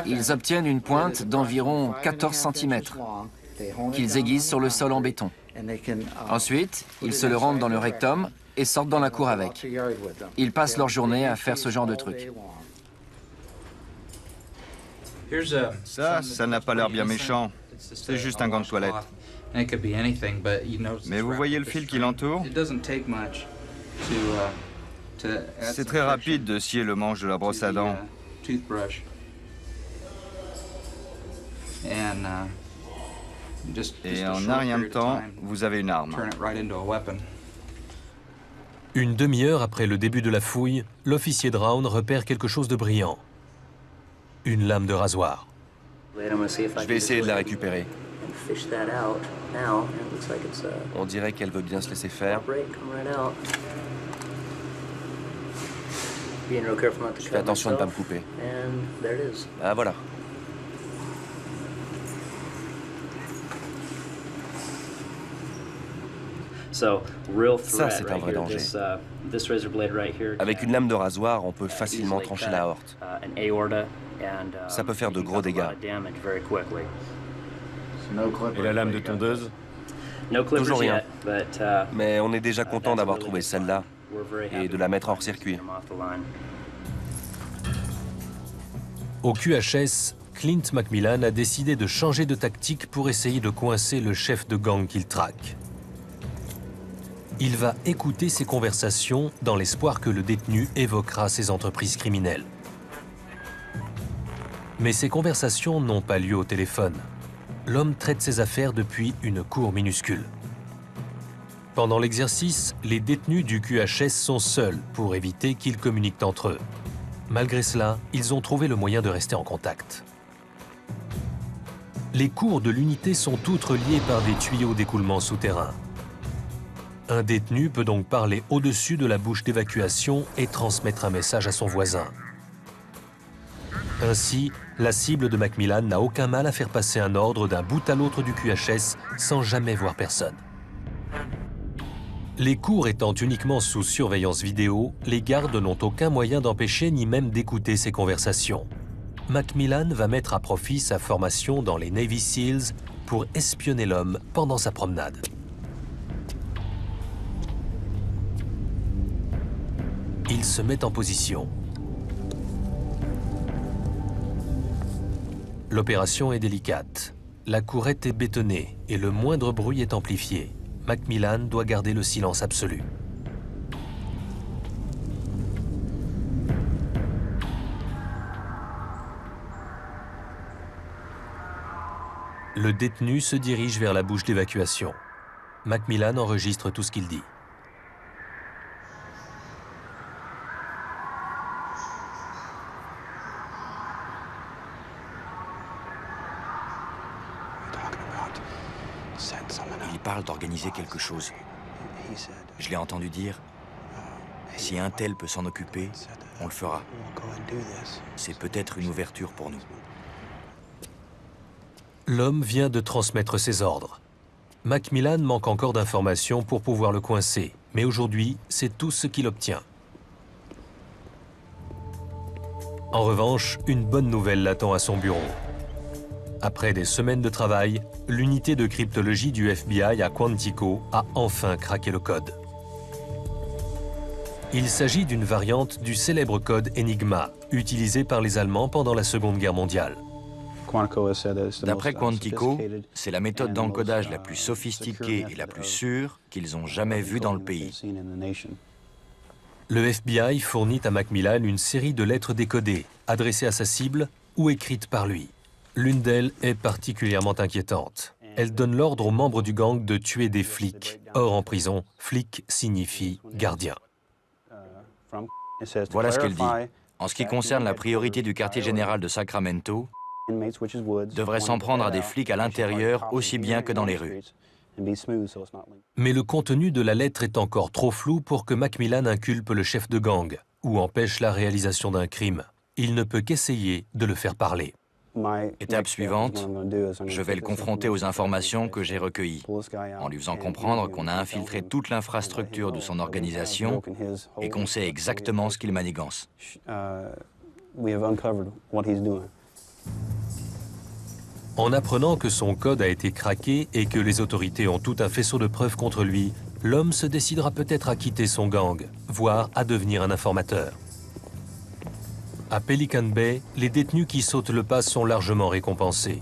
ils obtiennent une pointe d'environ 14 cm qu'ils aiguisent sur le sol en béton. Ensuite, ils se le rendent dans le rectum et sortent dans la cour avec. Ils passent leur journée à faire ce genre de truc. Ça n'a pas l'air bien méchant. C'est juste un gant de toilette. Mais vous voyez le fil qui l'entoure? C'est très rapide de scier le manche de la brosse à dents. Et en un rien de temps, vous avez une arme. Une demi-heure après le début de la fouille, l'officier Drown repère quelque chose de brillant. Une lame de rasoir. Je vais essayer de la récupérer. On dirait qu'elle veut bien se laisser faire. Je fais attention de ne pas me couper. Ah voilà. Ça, c'est un vrai danger. Avec une lame de rasoir, on peut facilement trancher la aorte. Ça peut faire de gros dégâts. Et la lame de tondeuse? Toujours rien. Mais on est déjà content d'avoir trouvé celle-là et de la mettre hors circuit. Au QHS, Clint Macmillan a décidé de changer de tactique pour essayer de coincer le chef de gang qu'il traque. Il va écouter ses conversations dans l'espoir que le détenu évoquera ses entreprises criminelles. Mais ces conversations n'ont pas lieu au téléphone. L'homme traite ses affaires depuis une cour minuscule. Pendant l'exercice, les détenus du QHS sont seuls pour éviter qu'ils communiquent entre eux. Malgré cela, ils ont trouvé le moyen de rester en contact. Les cours de l'unité sont toutes reliées par des tuyaux d'écoulement souterrains. Un détenu peut donc parler au-dessus de la bouche d'évacuation et transmettre un message à son voisin. Ainsi, la cible de Macmillan n'a aucun mal à faire passer un ordre d'un bout à l'autre du QHS sans jamais voir personne. Les cours étant uniquement sous surveillance vidéo, les gardes n'ont aucun moyen d'empêcher ni même d'écouter ces conversations. Macmillan va mettre à profit sa formation dans les Navy SEALs pour espionner l'homme pendant sa promenade. Il se met en position. L'opération est délicate. La courette est bétonnée et le moindre bruit est amplifié. Macmillan doit garder le silence absolu. Le détenu se dirige vers la bouche d'évacuation. Macmillan enregistre tout ce qu'il dit. Il parle d'organiser quelque chose. Je l'ai entendu dire, si un tel peut s'en occuper, on le fera. C'est peut-être une ouverture pour nous. L'homme vient de transmettre ses ordres. Macmillan manque encore d'informations pour pouvoir le coincer, mais aujourd'hui, c'est tout ce qu'il obtient. En revanche, une bonne nouvelle l'attend à son bureau. Après des semaines de travail, l'unité de cryptologie du FBI à Quantico a enfin craqué le code. Il s'agit d'une variante du célèbre code Enigma, utilisé par les Allemands pendant la Seconde Guerre mondiale. D'après Quantico, c'est la méthode d'encodage la plus sophistiquée et la plus sûre qu'ils ont jamais vue dans le pays. Le FBI fournit à Macmillan une série de lettres décodées, adressées à sa cible ou écrites par lui. L'une d'elles est particulièrement inquiétante. Elle donne l'ordre aux membres du gang de tuer des flics. Or, en prison, flic signifie gardien. Voilà ce qu'elle dit. En ce qui concerne la priorité du quartier général de Sacramento, devrait s'en prendre à des flics à l'intérieur aussi bien que dans les rues. Mais le contenu de la lettre est encore trop flou pour que Macmillan inculpe le chef de gang ou empêche la réalisation d'un crime. Il ne peut qu'essayer de le faire parler. Étape suivante, je vais le confronter aux informations que j'ai recueillies, en lui faisant comprendre qu'on a infiltré toute l'infrastructure de son organisation et qu'on sait exactement ce qu'il manigance. En apprenant que son code a été craqué et que les autorités ont tout un faisceau de preuves contre lui, l'homme se décidera peut-être à quitter son gang, voire à devenir un informateur. À Pelican Bay, les détenus qui sautent le pas sont largement récompensés.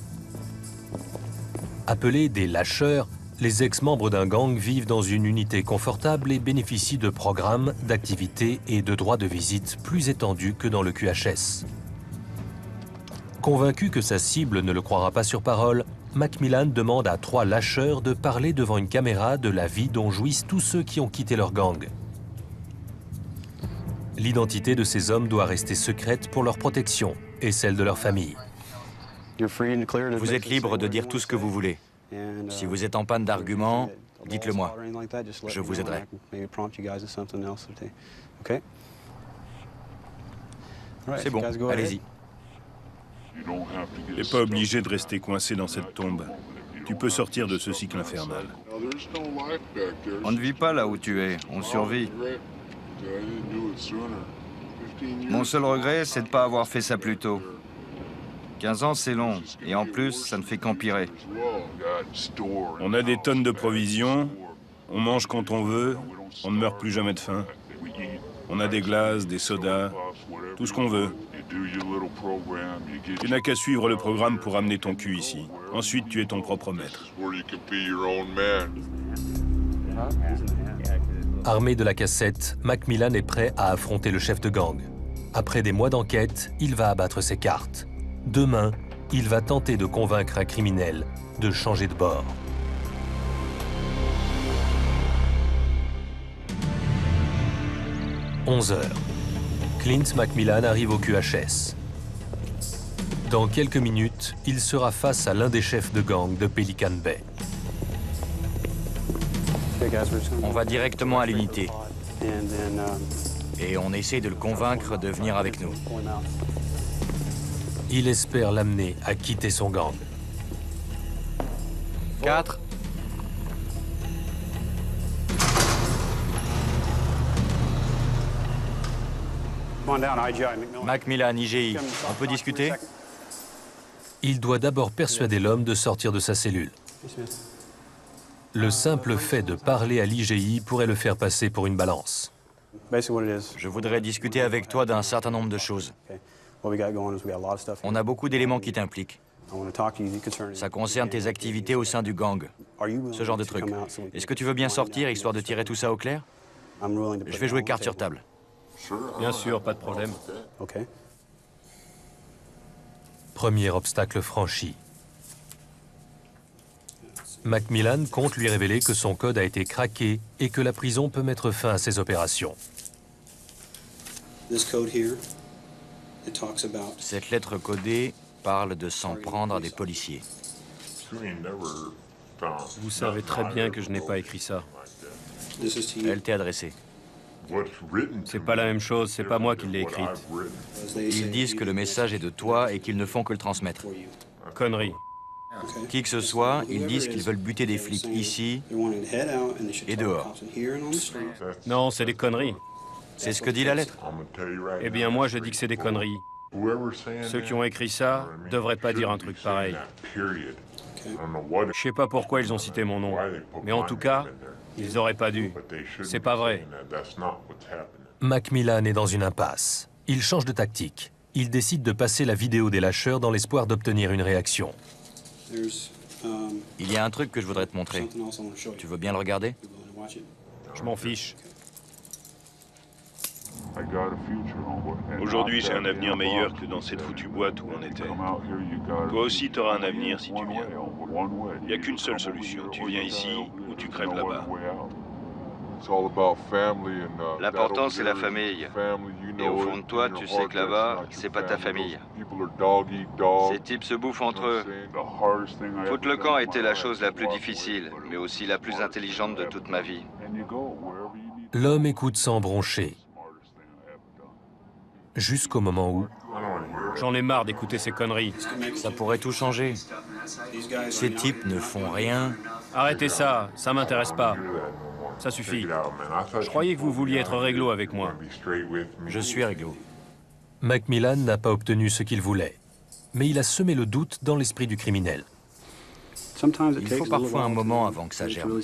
Appelés des lâcheurs, les ex-membres d'un gang vivent dans une unité confortable et bénéficient de programmes, d'activités et de droits de visite plus étendus que dans le QHS. Convaincu que sa cible ne le croira pas sur parole, Macmillan demande à 3 lâcheurs de parler devant une caméra de la vie dont jouissent tous ceux qui ont quitté leur gang. L'identité de ces hommes doit rester secrète pour leur protection et celle de leur famille. Vous êtes libre de dire tout ce que vous voulez. Si vous êtes en panne d'arguments, dites-le moi. Je vous aiderai. C'est bon, allez-y. T'es pas obligé de rester coincé dans cette tombe. Tu peux sortir de ce cycle infernal. On ne vit pas là où tu es, on survit. Mon seul regret, c'est de ne pas avoir fait ça plus tôt. 15 ans, c'est long, et en plus, ça ne fait qu'empirer. On a des tonnes de provisions, on mange quand on veut, on ne meurt plus jamais de faim. On a des glaces, des sodas, tout ce qu'on veut. Tu n'as qu'à suivre le programme pour amener ton cul ici. Ensuite, tu es ton propre maître. Armé de la cassette, Macmillan est prêt à affronter le chef de gang. Après des mois d'enquête, il va abattre ses cartes. Demain, il va tenter de convaincre un criminel de changer de bord. « 11 heures. Clint Macmillan arrive au QHS. Dans quelques minutes, il sera face à l'un des chefs de gang de Pelican Bay. On va directement à l'unité. Et on essaie de le convaincre de venir avec nous. Il espère l'amener à quitter son gang. 4. Macmillan, IGI, on peut discuter? Il doit d'abord persuader l'homme de sortir de sa cellule. Le simple fait de parler à l'IGI pourrait le faire passer pour une balance. Je voudrais discuter avec toi d'un certain nombre de choses. On a beaucoup d'éléments qui t'impliquent. Ça concerne tes activités au sein du gang, ce genre de truc. Est-ce que tu veux bien sortir, histoire de tirer tout ça au clair? Je vais jouer carte sur table. Bien sûr, pas de problème. Premier obstacle franchi. Macmillan compte lui révéler que son code a été craqué et que la prison peut mettre fin à ses opérations. Cette lettre codée parle de s'en prendre à des policiers. Vous savez très bien que je n'ai pas écrit ça. Elle t'est adressée. C'est pas la même chose, c'est pas moi qui l'ai écrite. Ils disent que le message est de toi et qu'ils ne font que le transmettre. Connerie. Qui que ce soit, ils disent qu'ils veulent buter des flics ici et dehors. Non, c'est des conneries. C'est ce que dit la lettre. Eh bien, moi, je dis que c'est des conneries. Ceux qui ont écrit ça devraient pas dire un truc pareil. Je sais pas pourquoi ils ont cité mon nom, mais en tout cas, ils auraient pas dû. C'est pas vrai. Macmillan est dans une impasse. Il change de tactique. Il décide de passer la vidéo des lâcheurs dans l'espoir d'obtenir une réaction. Il y a un truc que je voudrais te montrer. Tu veux bien le regarder? Je m'en fiche. Aujourd'hui, j'ai un avenir meilleur que dans cette foutue boîte où on était. Toi aussi, t'auras un avenir si tu viens. Il n'y a qu'une seule solution. Tu viens ici ou tu crèves là-bas. L'important, c'est la famille. Et au fond de toi, tu sais que là-bas, c'est pas ta famille. Ces types se bouffent entre eux. Foutre le camp a été la chose la plus difficile, mais aussi la plus intelligente de toute ma vie. L'homme écoute sans broncher. Jusqu'au moment où... J'en ai marre d'écouter ces conneries. Ça pourrait tout changer. Ces types ne font rien. Arrêtez ça, ça m'intéresse pas. Ça suffit. Je croyais que vous vouliez être réglo avec moi. Je suis réglo. Macmillan n'a pas obtenu ce qu'il voulait, mais il a semé le doute dans l'esprit du criminel. Il faut parfois un moment avant que ça germe.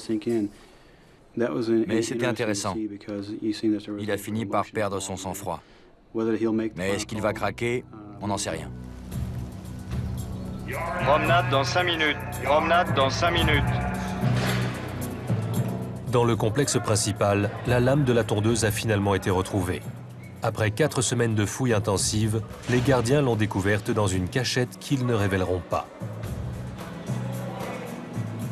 Mais c'était intéressant. Il a fini par perdre son sang-froid. Mais est-ce qu'il va craquer? On n'en sait rien. Promenade dans 5 minutes. Promenade dans 5 minutes. Dans le complexe principal, la lame de la tondeuse a finalement été retrouvée. Après 4 semaines de fouilles intensives, les gardiens l'ont découverte dans une cachette qu'ils ne révéleront pas.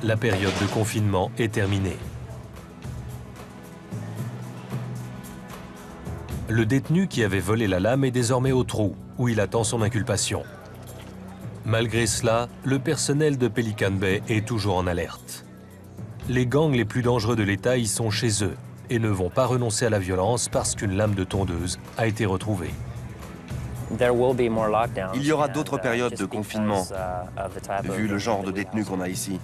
La période de confinement est terminée. Le détenu qui avait volé la lame est désormais au trou, où il attend son inculpation. Malgré cela, le personnel de Pelican Bay est toujours en alerte. Les gangs les plus dangereux de l'État y sont chez eux et ne vont pas renoncer à la violence parce qu'une lame de tondeuse a été retrouvée. Il y aura d'autres périodes de confinement, vu le genre de détenus qu'on a ici.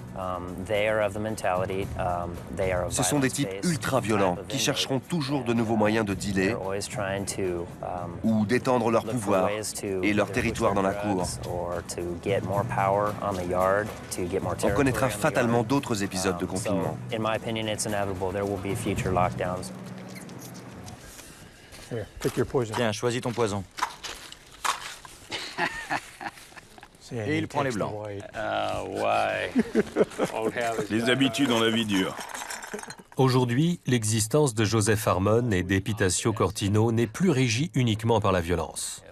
Ce sont des types ultra-violents qui chercheront toujours de nouveaux moyens de dealer ou d'étendre leur pouvoir et leur territoire dans la cour. On connaîtra fatalement d'autres épisodes de confinement. Tiens, choisis ton poison. Et il prend les blancs. Les habitudes dans la vie dure. Aujourd'hui, l'existence de Joseph Harmon et d'Epitasio Cortino n'est plus régie uniquement par la violence.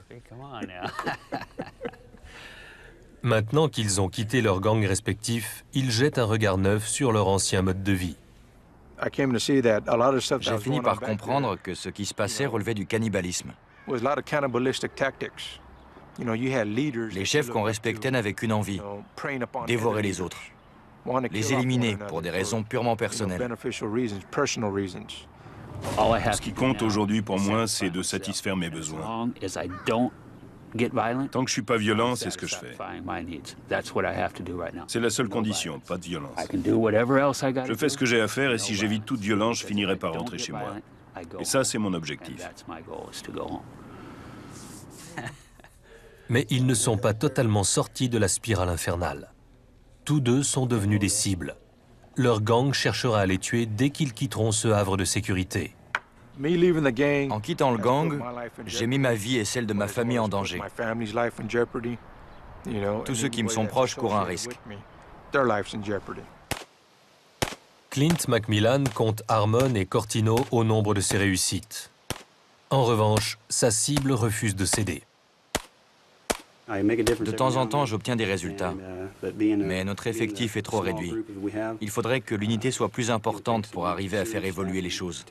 Maintenant qu'ils ont quitté leurs gangs respectifs, ils jettent un regard neuf sur leur ancien mode de vie. J'ai fini par comprendre que ce qui se passait relevait du cannibalisme. Les chefs qu'on respectait n'avaient qu'une envie, dévorer les autres, les éliminer pour des raisons purement personnelles. Ce qui compte aujourd'hui pour moi, c'est de satisfaire mes besoins. Tant que je suis pas violent, c'est ce que je fais. C'est la seule condition, pas de violence. Je fais ce que j'ai à faire et si j'évite toute violence, je finirai par rentrer chez moi. Et ça, c'est mon objectif. Mais ils ne sont pas totalement sortis de la spirale infernale. Tous deux sont devenus des cibles. Leur gang cherchera à les tuer dès qu'ils quitteront ce havre de sécurité. En quittant le gang, j'ai mis ma vie et celle de ma famille en danger. Tous ceux qui me sont proches courent un risque. Clint Macmillan compte Harmon et Cortino au nombre de ses réussites. En revanche, sa cible refuse de céder. De temps en temps, j'obtiens des résultats, mais notre effectif est trop réduit. Il faudrait que l'unité soit plus importante pour arriver à faire évoluer les choses.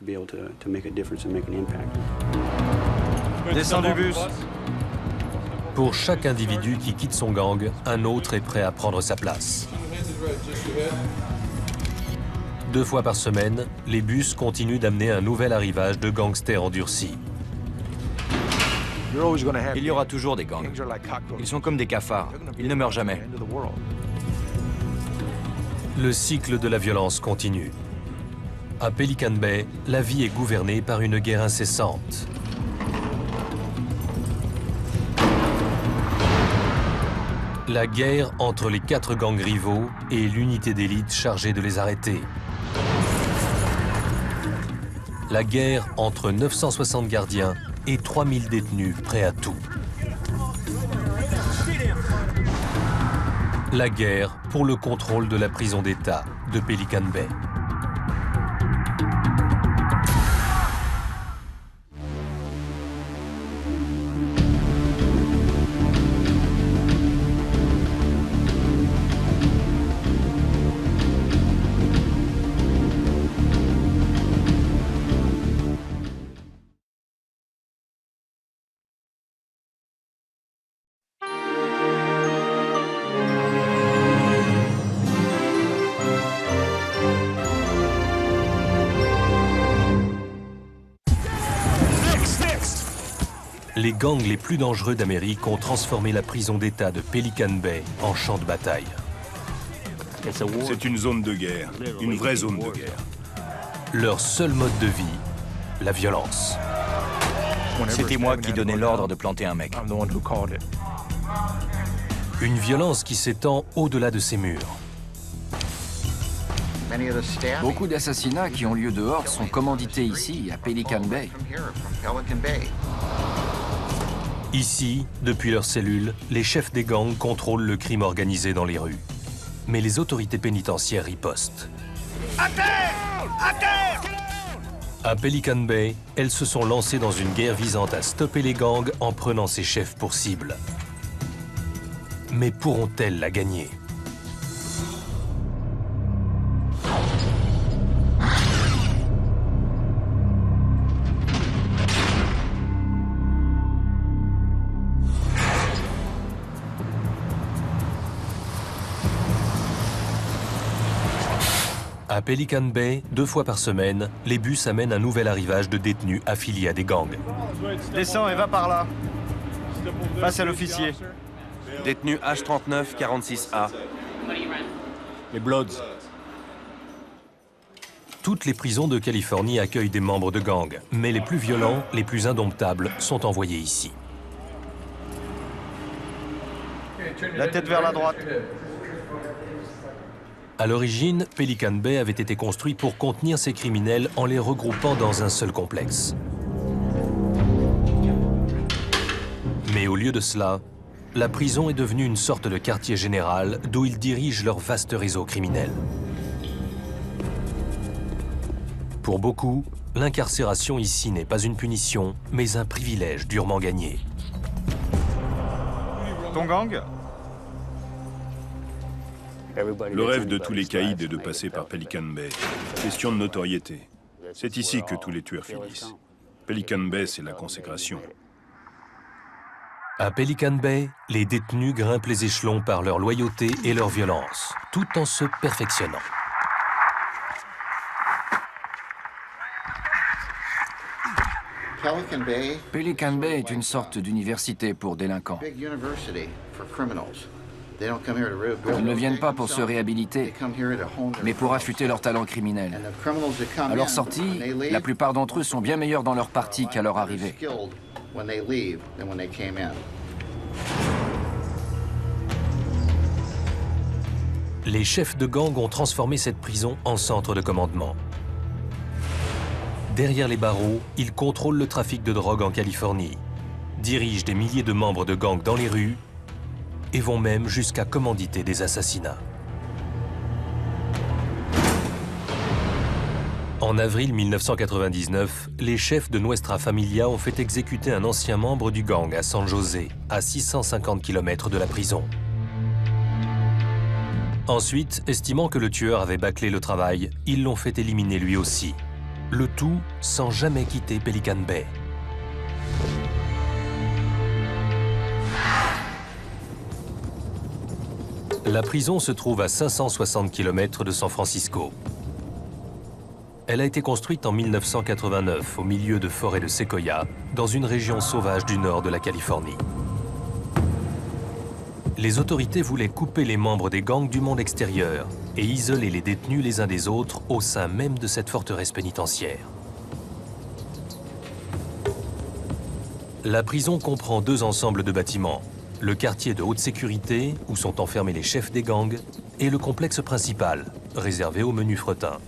Descends du bus. Pour chaque individu qui quitte son gang, un autre est prêt à prendre sa place. 2 fois par semaine, les bus continuent d'amener un nouvel arrivage de gangsters endurcis. Il y aura toujours des gangs. Ils sont comme des cafards. Ils ne meurent jamais. Le cycle de la violence continue. À Pelican Bay, la vie est gouvernée par une guerre incessante. La guerre entre les 4 gangs rivaux et l'unité d'élite chargée de les arrêter. La guerre entre 960 gardiens et 3000 détenus prêts à tout. La guerre pour le contrôle de la prison d'État de Pelican Bay. Les gangs les plus dangereux d'Amérique ont transformé la prison d'État de Pelican Bay en champ de bataille. C'est une zone de guerre, une vraie zone de guerre. Leur seul mode de vie, la violence. C'était moi qui donnais l'ordre de planter un mec. Une violence qui s'étend au-delà de ces murs. Beaucoup d'assassinats qui ont lieu dehors sont commandités ici, à Pelican Bay. Ici, depuis leurs cellules, les chefs des gangs contrôlent le crime organisé dans les rues. Mais les autorités pénitentiaires ripostent. À terre! À terre! À Pelican Bay, elles se sont lancées dans une guerre visant à stopper les gangs en prenant ses chefs pour cible. Mais pourront-elles la gagner? À Pelican Bay, 2 fois par semaine, les bus amènent un nouvel arrivage de détenus affiliés à des gangs. Descends et va par là. Passe à l'officier. Détenu H39 46A. Les Bloods. Toutes les prisons de Californie accueillent des membres de gangs, mais les plus violents, les plus indomptables, sont envoyés ici. La tête vers la droite. À l'origine, Pelican Bay avait été construit pour contenir ces criminels en les regroupant dans un seul complexe. Mais au lieu de cela, la prison est devenue une sorte de quartier général d'où ils dirigent leur vaste réseau criminel. Pour beaucoup, l'incarcération ici n'est pas une punition, mais un privilège durement gagné. Ton gang? Le rêve de tous les caïds est de passer par Pelican Bay. Question de notoriété. C'est ici que tous les tueurs finissent. Pelican Bay, c'est la consécration. À Pelican Bay, les détenus grimpent les échelons par leur loyauté et leur violence, tout en se perfectionnant. Pelican Bay est une sorte d'université pour délinquants. Ils ne viennent pas pour se réhabiliter, mais pour affûter leur talent criminel. À leur sortie, la plupart d'entre eux sont bien meilleurs dans leur partie qu'à leur arrivée. Les chefs de gang ont transformé cette prison en centre de commandement. Derrière les barreaux, ils contrôlent le trafic de drogue en Californie, dirigent des milliers de membres de gangs dans les rues et vont même jusqu'à commanditer des assassinats. En avril 1999, les chefs de Nuestra Familia ont fait exécuter un ancien membre du gang à San José, à 650 km de la prison. Ensuite, estimant que le tueur avait bâclé le travail, ils l'ont fait éliminer lui aussi. Le tout sans jamais quitter Pelican Bay. La prison se trouve à 560 km de San Francisco. Elle a été construite en 1989 au milieu de forêts de séquoias, dans une région sauvage du nord de la Californie. Les autorités voulaient couper les membres des gangs du monde extérieur et isoler les détenus les uns des autres au sein même de cette forteresse pénitentiaire. La prison comprend 2 ensembles de bâtiments, le quartier de haute sécurité, où sont enfermés les chefs des gangs, et le complexe principal, réservé aux menus fretins.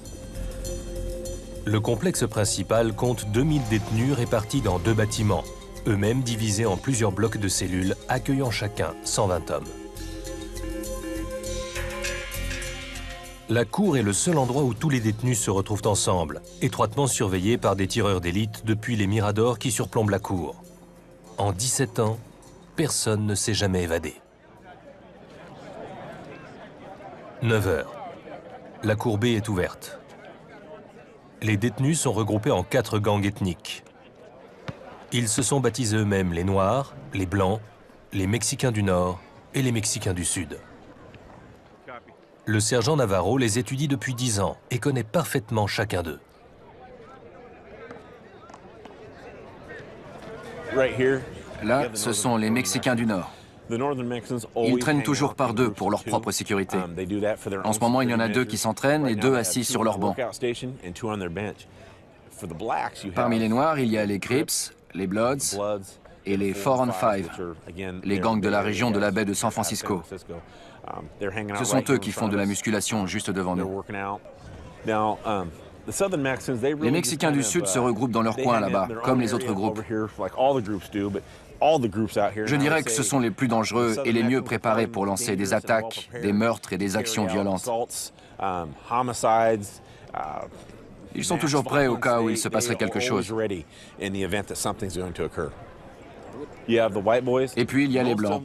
Le complexe principal compte 2000 détenus répartis dans 2 bâtiments, eux-mêmes divisés en plusieurs blocs de cellules accueillant chacun 120 hommes. La cour est le seul endroit où tous les détenus se retrouvent ensemble, étroitement surveillés par des tireurs d'élite depuis les miradors qui surplombent la cour. En 17 ans, personne ne s'est jamais évadé. 9 heures. La cour B est ouverte. Les détenus sont regroupés en 4 gangs ethniques. Ils se sont baptisés eux-mêmes les Noirs, les Blancs, les Mexicains du Nord et les Mexicains du Sud. Le sergent Navarro les étudie depuis 10 ans et connaît parfaitement chacun d'eux. Là, ce sont les Mexicains du Nord. Ils traînent toujours par 2 pour leur propre sécurité. En ce moment, il y en a 2 qui s'entraînent et 2 assis sur leur banc. Parmi les Noirs, il y a les Crips, les Bloods et les 4 on 5, les gangs de la région de la baie de San Francisco. Ce sont eux qui font de la musculation juste devant nous. Les Mexicains du Sud se regroupent dans leur coin là-bas, comme les autres groupes. Je dirais que ce sont les plus dangereux et les mieux préparés pour lancer des attaques, des meurtres et des actions violentes. Ils sont toujours prêts au cas où il se passerait quelque chose. Et puis il y a les Blancs.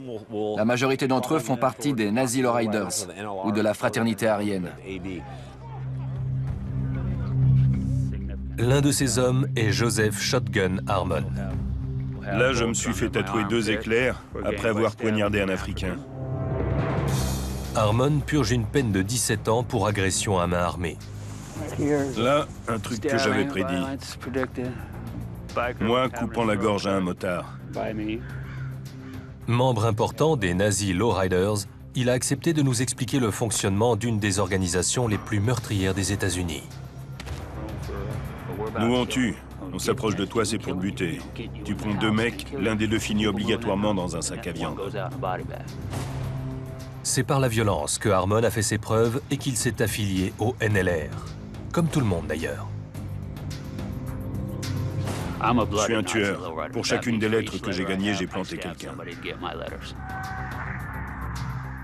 La majorité d'entre eux font partie des Nazi Lowriders ou de la fraternité aryenne. L'un de ces hommes est Joseph Shotgun Harmon. Là, je me suis fait tatouer 2 éclairs après avoir poignardé un Africain. Harmon purge une peine de 17 ans pour agression à main armée. Là, un truc que j'avais prédit. Moi, coupant la gorge à un motard. Membre important des Nazi Lowriders, il a accepté de nous expliquer le fonctionnement d'une des organisations les plus meurtrières des États-Unis. Nous, on tue. On s'approche de toi, c'est pour te buter. Tu prends 2 mecs, l'un des 2 finit obligatoirement dans un sac à viande. C'est par la violence que Harmon a fait ses preuves et qu'il s'est affilié au NLR. Comme tout le monde d'ailleurs. Je suis un tueur. Pour chacune des lettres que j'ai gagnées, j'ai planté quelqu'un.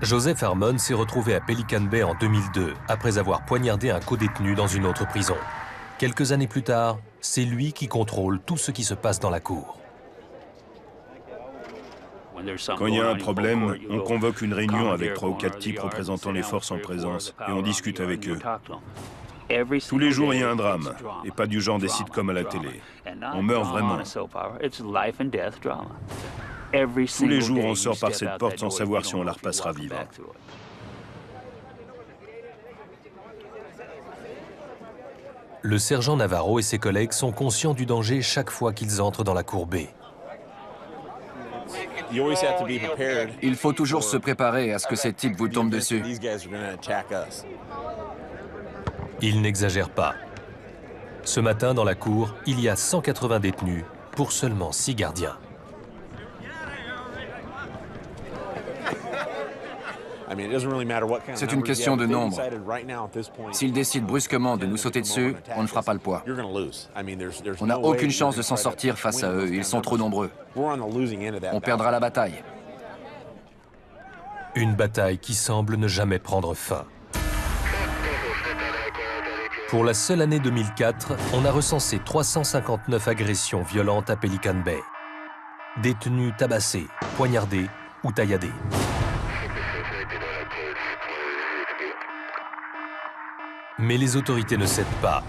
Joseph Harmon s'est retrouvé à Pelican Bay en 2002, après avoir poignardé un co-détenu dans une autre prison. Quelques années plus tard, c'est lui qui contrôle tout ce qui se passe dans la cour. Quand il y a un problème, on convoque une réunion avec 3 ou 4 types représentant les forces en présence et on discute avec eux. Tous les jours, il y a un drame, et pas du genre des sitcoms à la télé. On meurt vraiment. Tous les jours, on sort par cette porte sans savoir si on la repassera vivre. Le sergent Navarro et ses collègues sont conscients du danger chaque fois qu'ils entrent dans la cour B. Il faut toujours se préparer à ce que ces types vous tombent dessus. Ils n'exagèrent pas. Ce matin, dans la cour, il y a 180 détenus pour seulement 6 gardiens. C'est une question de nombre. S'ils décident brusquement de nous sauter dessus, on ne fera pas le poids. On n'a aucune chance de s'en sortir face à eux, ils sont trop nombreux. On perdra la bataille. Une bataille qui semble ne jamais prendre fin. Pour la seule année 2004, on a recensé 359 agressions violentes à Pelican Bay. Détenus tabassés, poignardés ou tailladés. Mais les autorités ne cèdent pas.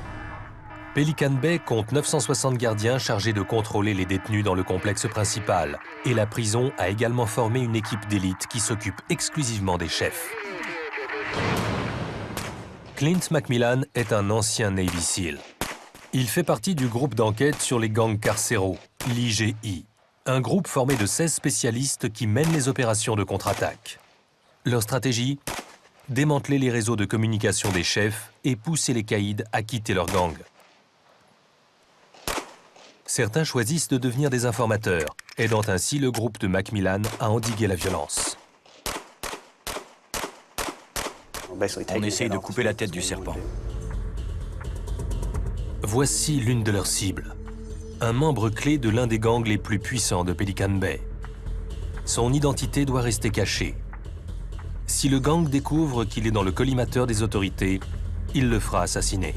Pelican Bay compte 960 gardiens chargés de contrôler les détenus dans le complexe principal. Et la prison a également formé une équipe d'élite qui s'occupe exclusivement des chefs. Clint McMillan est un ancien Navy SEAL. Il fait partie du groupe d'enquête sur les gangs carcéraux, l'IGI, un groupe formé de 16 spécialistes qui mènent les opérations de contre-attaque. Leur stratégie ? Démanteler les réseaux de communication des chefs et pousser les caïds à quitter leur gang. Certains choisissent de devenir des informateurs, aidant ainsi le groupe de Macmillan à endiguer la violence. On essaye de couper la tête du serpent. Voici l'une de leurs cibles. Un membre clé de l'un des gangs les plus puissants de Pelican Bay. Son identité doit rester cachée. Si le gang découvre qu'il est dans le collimateur des autorités, il le fera assassiner.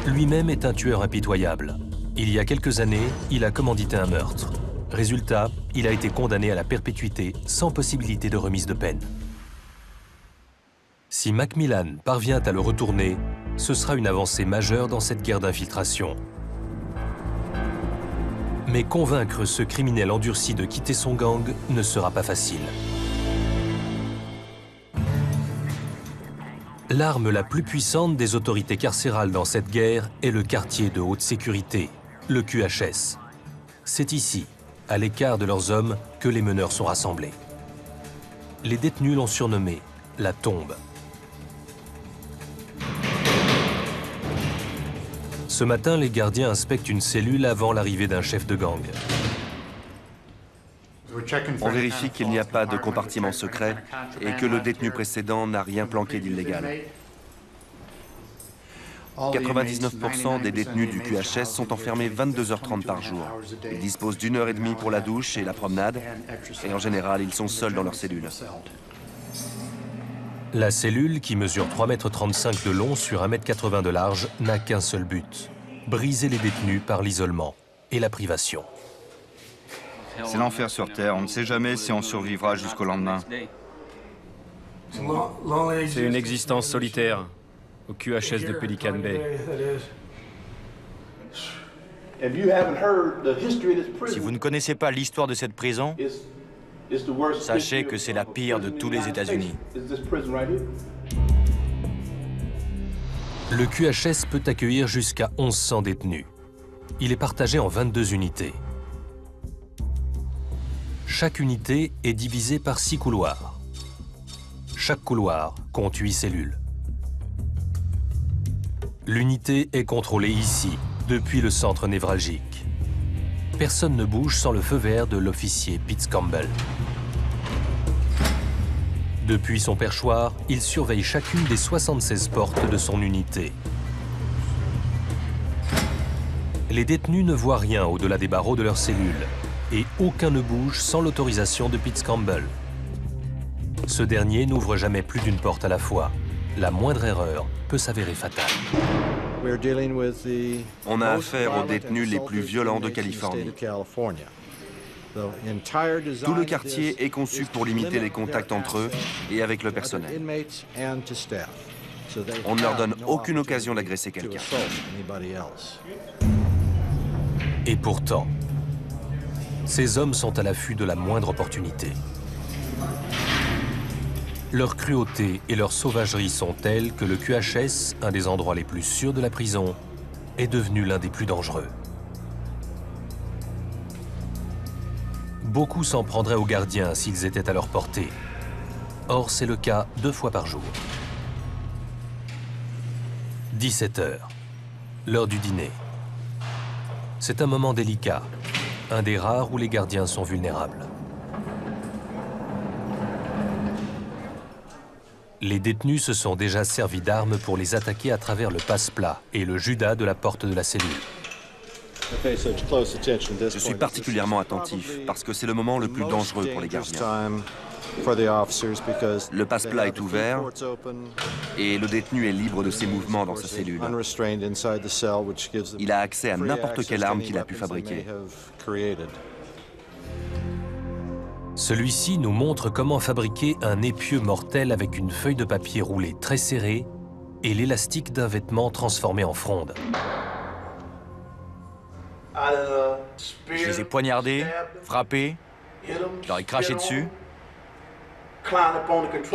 Lui-même est un tueur impitoyable. Il y a quelques années, il a commandité un meurtre. Résultat, il a été condamné à la perpétuité sans possibilité de remise de peine. Si Macmillan parvient à le retourner, ce sera une avancée majeure dans cette guerre d'infiltration. Mais convaincre ce criminel endurci de quitter son gang ne sera pas facile. L'arme la plus puissante des autorités carcérales dans cette guerre est le quartier de haute sécurité, le QHS. C'est ici, à l'écart de leurs hommes, que les meneurs sont rassemblés. Les détenus l'ont surnommé la tombe. Ce matin, les gardiens inspectent une cellule avant l'arrivée d'un chef de gang. On vérifie qu'il n'y a pas de compartiment secret et que le détenu précédent n'a rien planqué d'illégal. 99% des détenus du QHS sont enfermés 22h30 par jour. Ils disposent d'1 heure et demie pour la douche et la promenade, et en général, ils sont seuls dans leur cellule. La cellule, qui mesure 3,35 m de long sur 1,80 m de large, n'a qu'un seul but: briser les détenus par l'isolement et la privation. C'est l'enfer sur Terre. On ne sait jamais si on survivra jusqu'au lendemain. C'est une existence solitaire au QHS de Pelican Bay. Si vous ne connaissez pas l'histoire de cette prison, sachez que c'est la pire de tous les États-Unis. Le QHS peut accueillir jusqu'à 1100 détenus. Il est partagé en 22 unités. Chaque unité est divisée par 6 couloirs. Chaque couloir compte 8 cellules. L'unité est contrôlée ici, depuis le centre névralgique. Personne ne bouge sans le feu vert de l'officier Pitts Campbell. Depuis son perchoir, il surveille chacune des 76 portes de son unité. Les détenus ne voient rien au-delà des barreaux de leur cellule, et aucun ne bouge sans l'autorisation de Pitts Campbell. Ce dernier n'ouvre jamais plus d'une porte à la fois. La moindre erreur peut s'avérer fatale. On a affaire aux détenus les plus violents de Californie. Tout le quartier est conçu pour limiter les contacts entre eux et avec le personnel. On ne leur donne aucune occasion d'agresser quelqu'un. Et pourtant, ces hommes sont à l'affût de la moindre opportunité. Leur cruauté et leur sauvagerie sont telles que le QHS, un des endroits les plus sûrs de la prison, est devenu l'un des plus dangereux. Beaucoup s'en prendraient aux gardiens s'ils étaient à leur portée. Or, c'est le cas 2 fois par jour. 17 h, l'heure du dîner. C'est un moment délicat, un des rares où les gardiens sont vulnérables. Les détenus se sont déjà servis d'armes pour les attaquer à travers le passe-plat et le judas de la porte de la cellule. Je suis particulièrement attentif parce que c'est le moment le plus dangereux pour les gardiens. Le passe-plat est ouvert et le détenu est libre de ses mouvements dans sa cellule. Il a accès à n'importe quelle arme qu'il a pu fabriquer. Celui-ci nous montre comment fabriquer un épieu mortel avec une feuille de papier roulée très serrée et l'élastique d'un vêtement transformé en fronde. Je les ai poignardés, frappés, je leur ai craché dessus.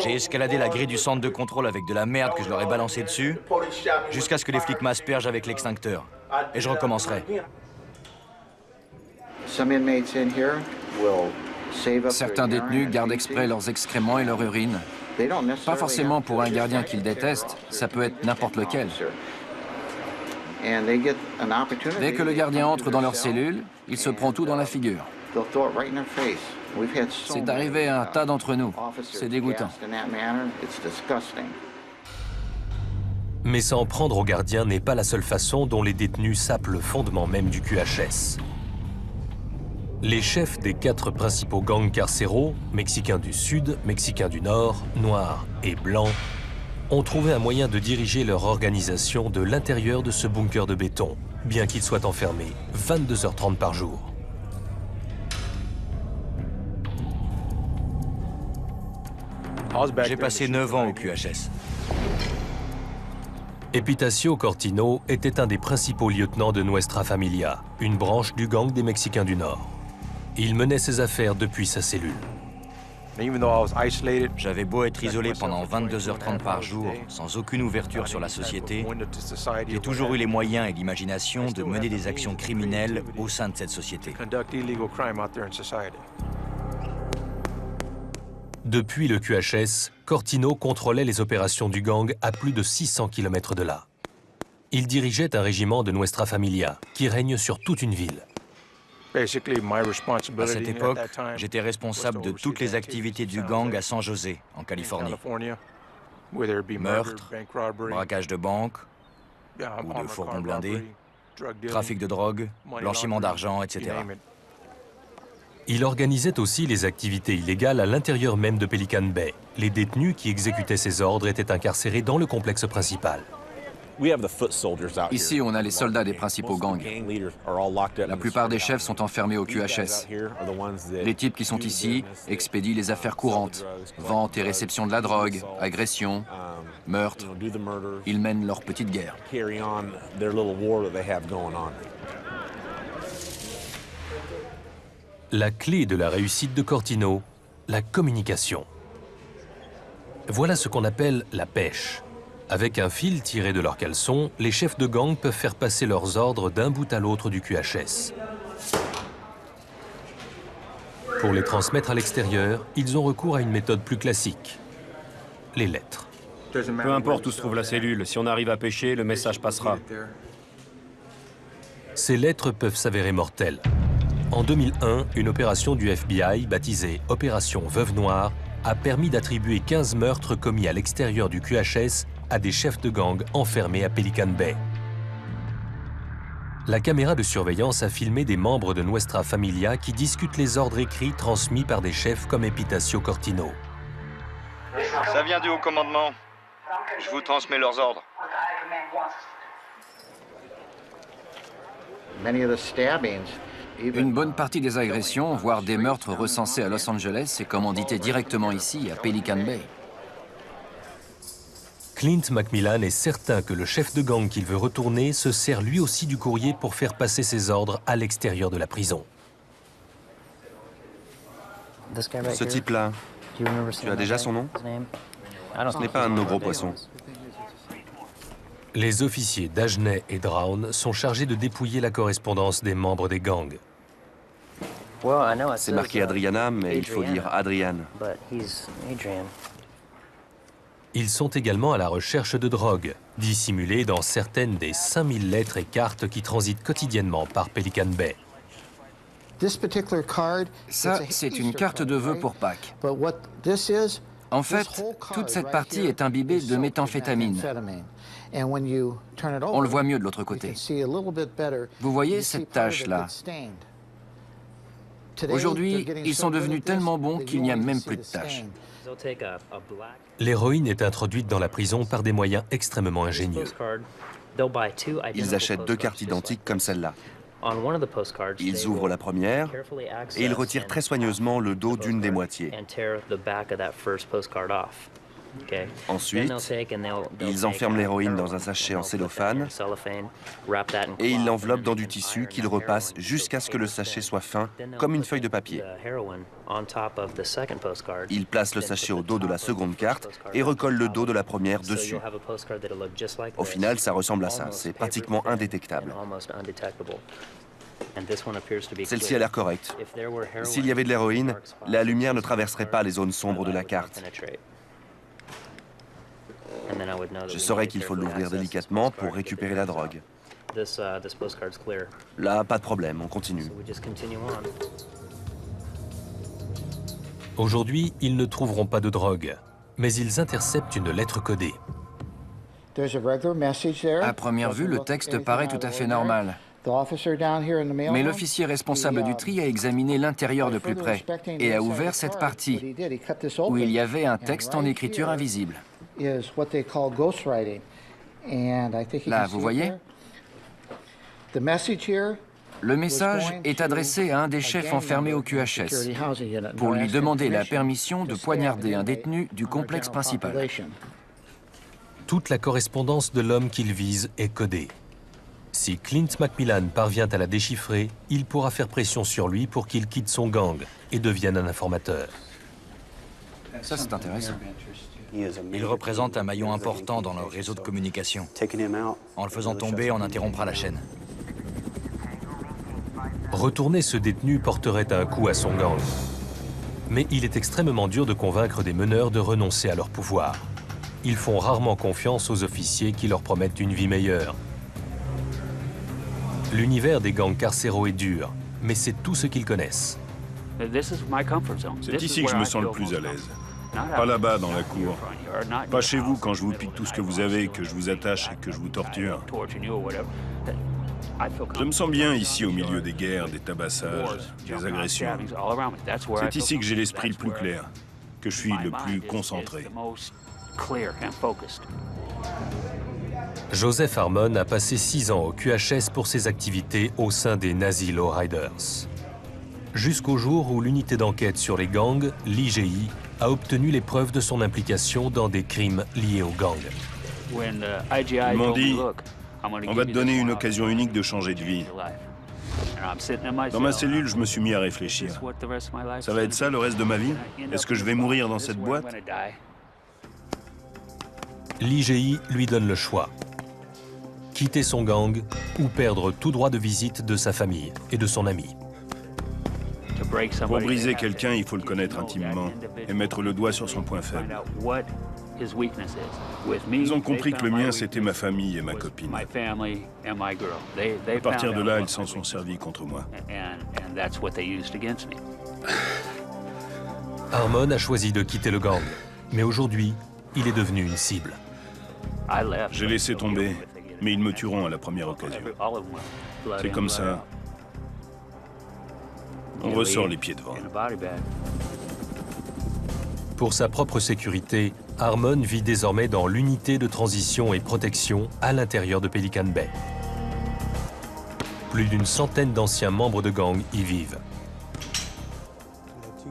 J'ai escaladé la grille du centre de contrôle avec de la merde que je leur ai balancée dessus, jusqu'à ce que les flics m'aspergent avec l'extincteur. Et je recommencerai. Certains détenus gardent exprès leurs excréments et leur urine. Pas forcément pour un gardien qu'ils détestent, ça peut être n'importe lequel. Dès que le gardien entre dans leur cellule, il se prend tout dans la figure. C'est arrivé à un tas d'entre nous. C'est dégoûtant. Mais s'en prendre aux gardiens n'est pas la seule façon dont les détenus sapent le fondement même du QHS. Les chefs des 4 principaux gangs carcéraux, mexicains du Sud, mexicains du Nord, noirs et blancs, ont trouvé un moyen de diriger leur organisation de l'intérieur de ce bunker de béton, bien qu'ils soient enfermés 22h30 par jour. J'ai passé 9 ans au QHS. Epitacio Cortino était un des principaux lieutenants de Nuestra Familia, une branche du gang des Mexicains du Nord. Il menait ses affaires depuis sa cellule. J'avais beau être isolé pendant 22h30 par jour, sans aucune ouverture sur la société, j'ai toujours eu les moyens et l'imagination de mener des actions criminelles au sein de cette société. Depuis le QHS, Cortino contrôlait les opérations du gang à plus de 600 km de là. Il dirigeait un régiment de Nuestra Familia qui règne sur toute une ville. À cette époque, j'étais responsable de toutes les activités du gang à San José, en Californie. Meurtre, braquage de banque ou de fourgons blindés, trafic de drogue, blanchiment d'argent, etc. Il organisait aussi les activités illégales à l'intérieur même de Pelican Bay. Les détenus qui exécutaient ses ordres étaient incarcérés dans le complexe principal. Ici, on a les soldats des principaux gangs. La plupart des chefs sont enfermés au QHS. Les types qui sont ici expédient les affaires courantes, vente et réception de la drogue, agression, meurtre. Ils mènent leur petite guerre. La clé de la réussite de Cortino, la communication. Voilà ce qu'on appelle la pêche. Avec un fil tiré de leur caleçon, les chefs de gang peuvent faire passer leurs ordres d'un bout à l'autre du QHS. Pour les transmettre à l'extérieur, ils ont recours à une méthode plus classique, les lettres. Peu importe où se trouve la cellule, si on arrive à pêcher, le message passera. Ces lettres peuvent s'avérer mortelles. En 2001, une opération du FBI, baptisée Opération Veuve Noire, a permis d'attribuer 15 meurtres commis à l'extérieur du QHS à des chefs de gang enfermés à Pelican Bay. La caméra de surveillance a filmé des membres de Nuestra Familia qui discutent les ordres écrits transmis par des chefs comme Epitacio Cortino. Ça vient du haut commandement. Je vous transmets leurs ordres. Une bonne partie des agressions, voire des meurtres recensés à Los Angeles, est commandité directement ici, à Pelican Bay. Clint McMillan est certain que le chef de gang qu'il veut retourner se sert lui aussi du courrier pour faire passer ses ordres à l'extérieur de la prison. Ce type-là, tu as déjà son nom? Ce n'est pas un de nos gros poissons. Les officiers Dagenais et Drown sont chargés de dépouiller la correspondance des membres des gangs. C'est marqué Adriana, mais il faut dire Adrian. Ils sont également à la recherche de drogue, dissimulée dans certaines des 5000 lettres et cartes qui transitent quotidiennement par Pelican Bay. Ça, c'est une carte de vœux pour Pâques. En fait, toute cette partie est imbibée de méthamphétamine. On le voit mieux de l'autre côté. Vous voyez cette tache-là? Aujourd'hui, ils sont devenus tellement bons qu'il n'y a même plus de taches. L'héroïne est introduite dans la prison par des moyens extrêmement ingénieux. Ils achètent 2 cartes identiques comme celle-là. Ils ouvrent la première et ils retirent très soigneusement le dos d'une des moitiés. Ensuite, ils enferment l'héroïne dans un sachet en cellophane et ils l'enveloppent dans du tissu qu'ils repassent jusqu'à ce que le sachet soit fin, comme une feuille de papier. Ils placent le sachet au dos de la seconde carte et recollent le dos de la première dessus. Au final, ça ressemble à ça. C'est pratiquement indétectable. Celle-ci a l'air correcte. S'il y avait de l'héroïne, la lumière ne traverserait pas les zones sombres de la carte. Je saurais qu'il faut l'ouvrir délicatement pour récupérer la drogue. Là, pas de problème, on continue. Aujourd'hui, ils ne trouveront pas de drogue, mais ils interceptent une lettre codée. À première vue, le texte paraît tout à fait normal. Mais l'officier responsable du tri a examiné l'intérieur de plus près et a ouvert cette partie où il y avait un texte en écriture invisible. Là, vous voyez? Le message est adressé à un des chefs enfermés au QHS pour lui demander la permission de poignarder un détenu du complexe principal. Toute la correspondance de l'homme qu'il vise est codée. Si Clint Macmillan parvient à la déchiffrer, il pourra faire pression sur lui pour qu'il quitte son gang et devienne un informateur. Ça, c'est intéressant. Il représente un maillon important dans leur réseau de communication. En le faisant tomber, on interrompra la chaîne. Retourner ce détenu porterait un coup à son gang. Mais il est extrêmement dur de convaincre des meneurs de renoncer à leur pouvoir. Ils font rarement confiance aux officiers qui leur promettent une vie meilleure. L'univers des gangs carcéraux est dur, mais c'est tout ce qu'ils connaissent. C'est ici que je me sens le plus à l'aise. Pas là-bas, dans la cour. Pas chez vous, quand je vous pique tout ce que vous avez, que je vous attache et que je vous torture. Je me sens bien ici, au milieu des guerres, des tabassages, des agressions. C'est ici que j'ai l'esprit le plus clair, que je suis le plus concentré. Joseph Harmon a passé 6 ans au QHS pour ses activités au sein des Nazi Lowriders. Jusqu'au jour où l'unité d'enquête sur les gangs, l'IGI, a obtenu les preuves de son implication dans des crimes liés aux gangs. Ils m'ont dit, on va te donner une occasion unique de changer de vie. Dans ma cellule, je me suis mis à réfléchir. Ça va être ça le reste de ma vie? Est-ce que je vais mourir dans cette boîte? L'IGI lui donne le choix. Quitter son gang ou perdre tout droit de visite de sa famille et de son ami. Pour briser quelqu'un, il faut le connaître intimement et mettre le doigt sur son point faible. Ils ont compris que le mien, c'était ma famille et ma copine. À partir de là, ils s'en sont servis contre moi. Harmon a choisi de quitter le gang, mais aujourd'hui, il est devenu une cible. J'ai laissé tomber, mais ils me tueront à la première occasion. C'est comme ça. On ressort les pieds devant. Pour sa propre sécurité, Harmon vit désormais dans l'unité de transition et protection à l'intérieur de Pelican Bay. Plus d'une centaine d'anciens membres de gang y vivent.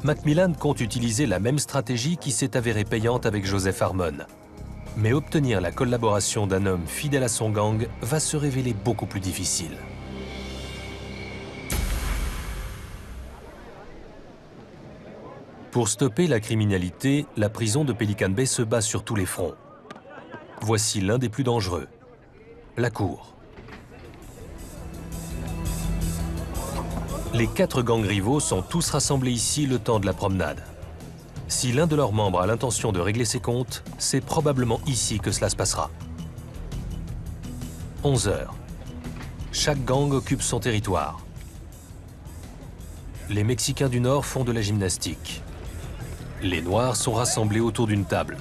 Macmillan compte utiliser la même stratégie qui s'est avérée payante avec Joseph Harmon. Mais obtenir la collaboration d'un homme fidèle à son gang va se révéler beaucoup plus difficile. Pour stopper la criminalité, la prison de Pelican Bay se bat sur tous les fronts. Voici l'un des plus dangereux, la cour. Les 4 gangs rivaux sont tous rassemblés ici le temps de la promenade. Si l'un de leurs membres a l'intention de régler ses comptes, c'est probablement ici que cela se passera. 11 heures. Chaque gang occupe son territoire. Les Mexicains du Nord font de la gymnastique. Les Noirs sont rassemblés autour d'une table.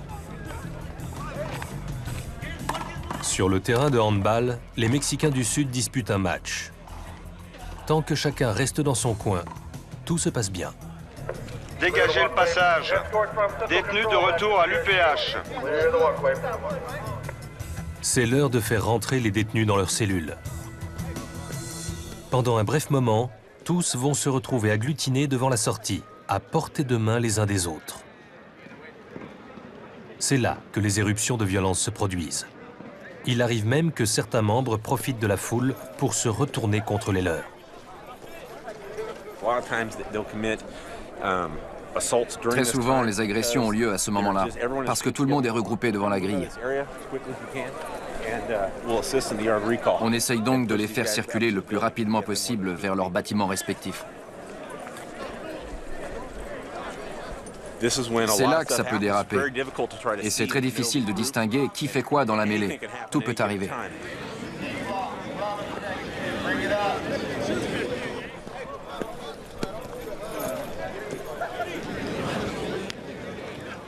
Sur le terrain de handball, les Mexicains du Sud disputent un match. Tant que chacun reste dans son coin, tout se passe bien. Dégagez le passage. Détenus de retour à l'UPH. C'est l'heure de faire rentrer les détenus dans leurs cellules. Pendant un bref moment, tous vont se retrouver agglutinés devant la sortie, à portée de main les uns des autres. C'est là que les éruptions de violence se produisent. Il arrive même que certains membres profitent de la foule pour se retourner contre les leurs. Très souvent, les agressions ont lieu à ce moment-là, parce que tout le monde est regroupé devant la grille. On essaye donc de les faire circuler le plus rapidement possible vers leurs bâtiments respectifs. C'est là que ça peut déraper. Et c'est très difficile de distinguer qui fait quoi dans la mêlée. Tout peut arriver.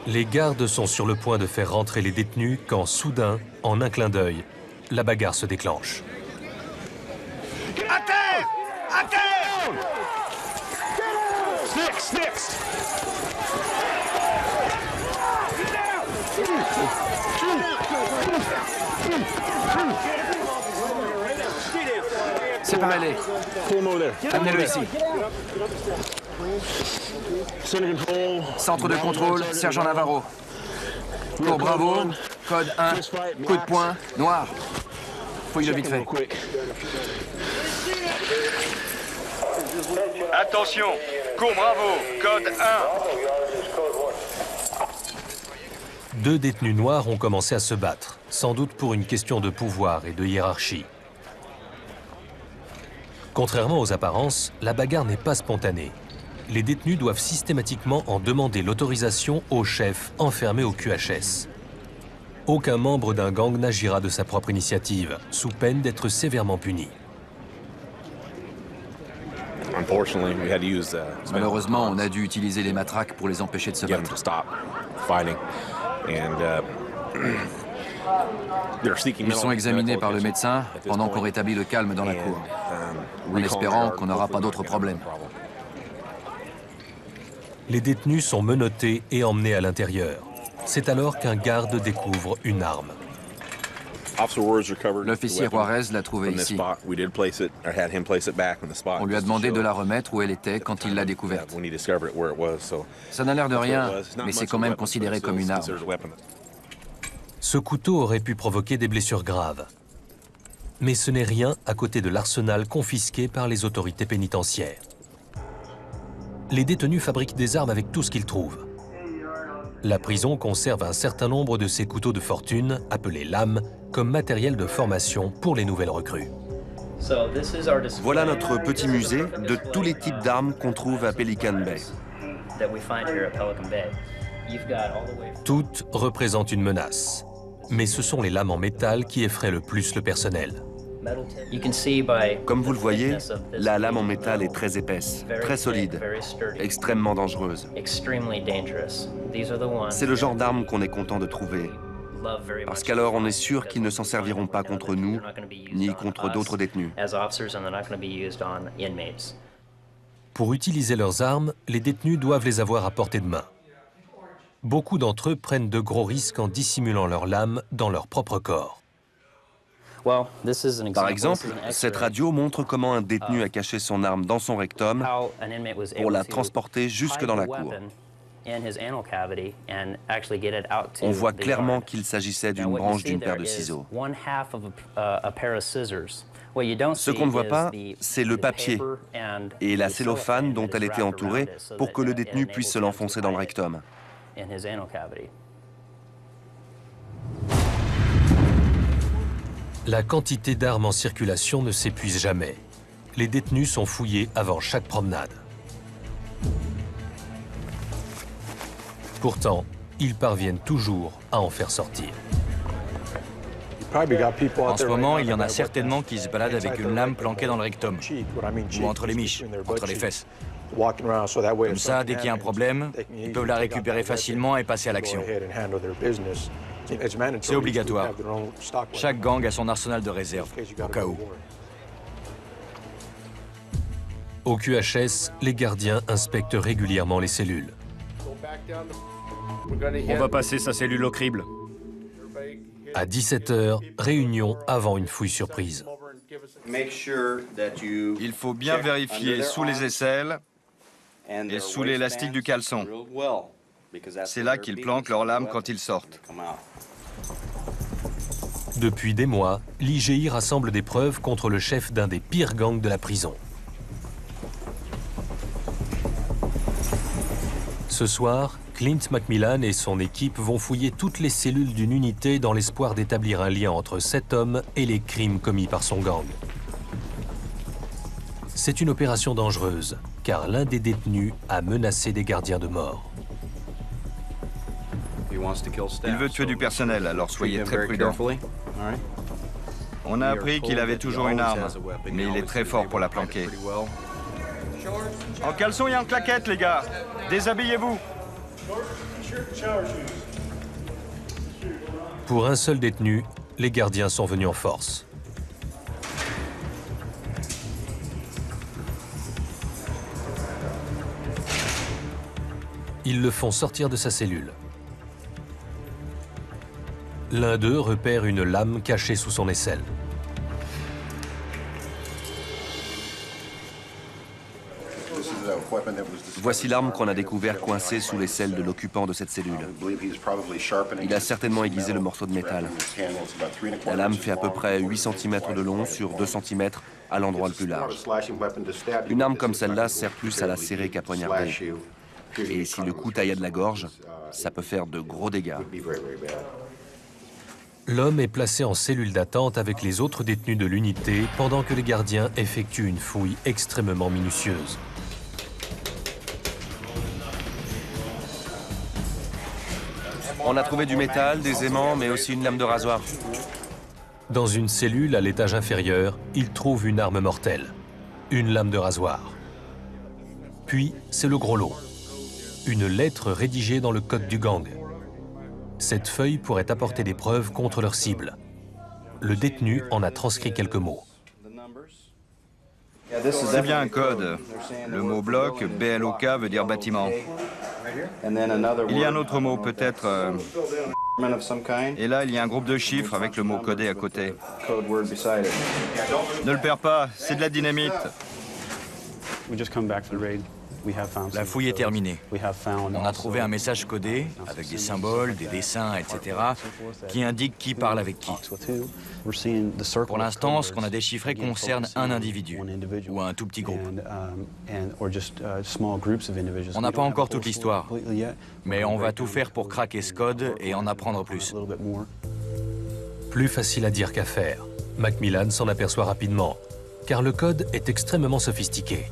Les gardes sont sur le point de faire rentrer les détenus quand, soudain, en un clin d'œil, la bagarre se déclenche. À terre! À terre! Séparez-les. Amenez-le ici. Centre de contrôle, sergent Navarro. Pour Bravo, code 1, coup de poing, noir. Fouille-le vite fait. Attention, cours Bravo, code 1. 2 détenus noirs ont commencé à se battre, sans doute pour une question de pouvoir et de hiérarchie. Contrairement aux apparences, la bagarre n'est pas spontanée. Les détenus doivent systématiquement en demander l'autorisation au chef enfermé au QHS. Aucun membre d'un gang n'agira de sa propre initiative, sous peine d'être sévèrement puni. Malheureusement, on a dû utiliser les matraques pour les empêcher de se battre. Ils sont examinés par le médecin pendant qu'on rétablit le calme dans la cour, en espérant qu'on n'aura pas d'autres problèmes. Les détenus sont menottés et emmenés à l'intérieur. C'est alors qu'un garde découvre une arme. L'officier Juarez l'a trouvée ici. On lui a demandé de la remettre où elle était quand il l'a découverte. Ça n'a l'air de rien, mais c'est quand même considéré comme une arme. Ce couteau aurait pu provoquer des blessures graves. Mais ce n'est rien à côté de l'arsenal confisqué par les autorités pénitentiaires. Les détenus fabriquent des armes avec tout ce qu'ils trouvent. La prison conserve un certain nombre de ces couteaux de fortune, appelés lames, comme matériel de formation pour les nouvelles recrues. Voilà notre petit musée de tous les types d'armes qu'on trouve à Pelican Bay. Toutes représentent une menace. Mais ce sont les lames en métal qui effraient le plus le personnel. Comme vous le voyez, la lame en métal est très épaisse, très solide, extrêmement dangereuse. C'est le genre d'arme qu'on est content de trouver, parce qu'alors on est sûr qu'ils ne s'en serviront pas contre nous, ni contre d'autres détenus. Pour utiliser leurs armes, les détenus doivent les avoir à portée de main. Beaucoup d'entre eux prennent de gros risques en dissimulant leurs lames dans leur propre corps. Par exemple, cette radio montre comment un détenu a caché son arme dans son rectum pour la transporter jusque dans la cour. On voit clairement qu'il s'agissait d'une branche d'une paire de ciseaux. Ce qu'on ne voit pas, c'est le papier et la cellophane dont elle était entourée pour que le détenu puisse se l'enfoncer dans le rectum. La quantité d'armes en circulation ne s'épuise jamais. Les détenus sont fouillés avant chaque promenade. Pourtant, ils parviennent toujours à en faire sortir. En ce moment, il y en a certainement qui se baladent avec une lame planquée dans le rectum, ou entre les miches, entre les fesses. Comme ça, dès qu'il y a un problème, ils peuvent la récupérer facilement et passer à l'action. C'est obligatoire. Chaque gang a son arsenal de réserve, au cas où. Au QHS, les gardiens inspectent régulièrement les cellules. On va passer sa cellule au crible. À 17h, réunion avant une fouille surprise. Il faut bien vérifier sous les aisselles et sous l'élastique du caleçon. C'est là qu'ils planquent leurs lames quand ils sortent. Depuis des mois, l'IGI rassemble des preuves contre le chef d'un des pires gangs de la prison. Ce soir, Clint Macmillan et son équipe vont fouiller toutes les cellules d'une unité dans l'espoir d'établir un lien entre cet homme et les crimes commis par son gang. C'est une opération dangereuse, car l'un des détenus a menacé des gardiens de mort. Il veut tuer du personnel, alors soyez très prudents. On a appris qu'il avait toujours une arme, mais il est très fort pour la planquer. En caleçon et en claquettes, les gars. Déshabillez-vous. Pour un seul détenu, les gardiens sont venus en force. Ils le font sortir de sa cellule. L'un d'eux repère une lame cachée sous son aisselle. Voici l'arme qu'on a découvert coincée sous l'aisselle de l'occupant de cette cellule. Il a certainement aiguisé le morceau de métal. La lame fait à peu près 8 cm de long sur 2 cm à l'endroit le plus large. Une arme comme celle-là sert plus à la serrer qu'à poignarder. Et si le coup taille à de la gorge, ça peut faire de gros dégâts. L'homme est placé en cellule d'attente avec les autres détenus de l'unité pendant que les gardiens effectuent une fouille extrêmement minutieuse. On a trouvé du métal, des aimants, mais aussi une lame de rasoir. Dans une cellule à l'étage inférieur, il trouve une arme mortelle, une lame de rasoir. Puis, c'est le gros lot. Une lettre rédigée dans le code du gang. Cette feuille pourrait apporter des preuves contre leur cible. Le détenu en a transcrit quelques mots. C'est bien un code. Le mot bloc, BLOK, veut dire bâtiment. Il y a un autre mot, peut-être... Et là, il y a un groupe de chiffres avec le mot codé à côté. Ne le perds pas, c'est de la dynamite. La fouille est terminée. On a trouvé un message codé, avec des symboles, des dessins, etc., qui indique qui parle avec qui. Pour l'instant, ce qu'on a déchiffré concerne un individu, ou un tout petit groupe. On n'a pas encore toute l'histoire, mais on va tout faire pour craquer ce code et en apprendre plus. Plus facile à dire qu'à faire. Macmillan s'en aperçoit rapidement, car le code est extrêmement sophistiqué.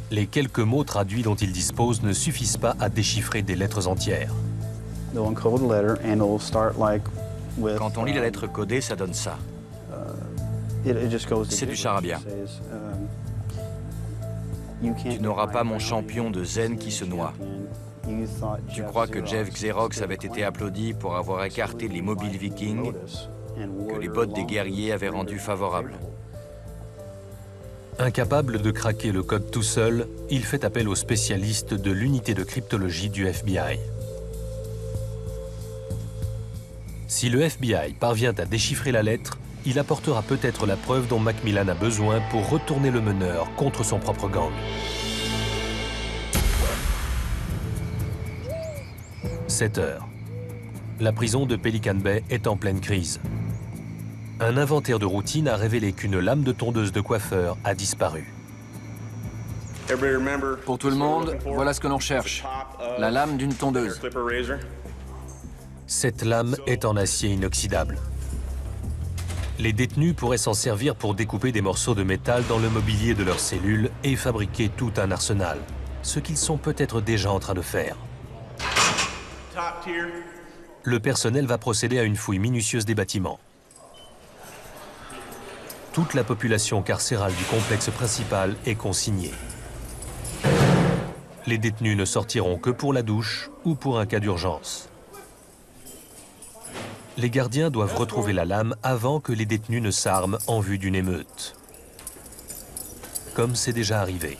Les quelques mots traduits dont il dispose ne suffisent pas à déchiffrer des lettres entières. Quand on lit la lettre codée, ça donne ça. C'est du charabia. Tu n'auras pas mon champion de zen qui se noie. Tu crois que Jeff Xerox avait été applaudi pour avoir écarté les mobiles vikings que les bottes des guerriers avaient rendu favorables. Incapable de craquer le code tout seul, il fait appel aux spécialistes de l'unité de cryptologie du FBI. Si le FBI parvient à déchiffrer la lettre, il apportera peut-être la preuve dont Macmillan a besoin pour retourner le meneur contre son propre gang. 7 heures. La prison de Pelican Bay est en pleine crise. Un inventaire de routine a révélé qu'une lame de tondeuse de coiffeur a disparu. Pour tout le monde, voilà ce que l'on cherche. La lame d'une tondeuse. Cette lame est en acier inoxydable. Les détenus pourraient s'en servir pour découper des morceaux de métal dans le mobilier de leur cellule et fabriquer tout un arsenal, ce qu'ils sont peut-être déjà en train de faire. Le personnel va procéder à une fouille minutieuse des bâtiments. Toute la population carcérale du complexe principal est consignée. Les détenus ne sortiront que pour la douche ou pour un cas d'urgence. Les gardiens doivent retrouver la lame avant que les détenus ne s'arment en vue d'une émeute. Comme c'est déjà arrivé.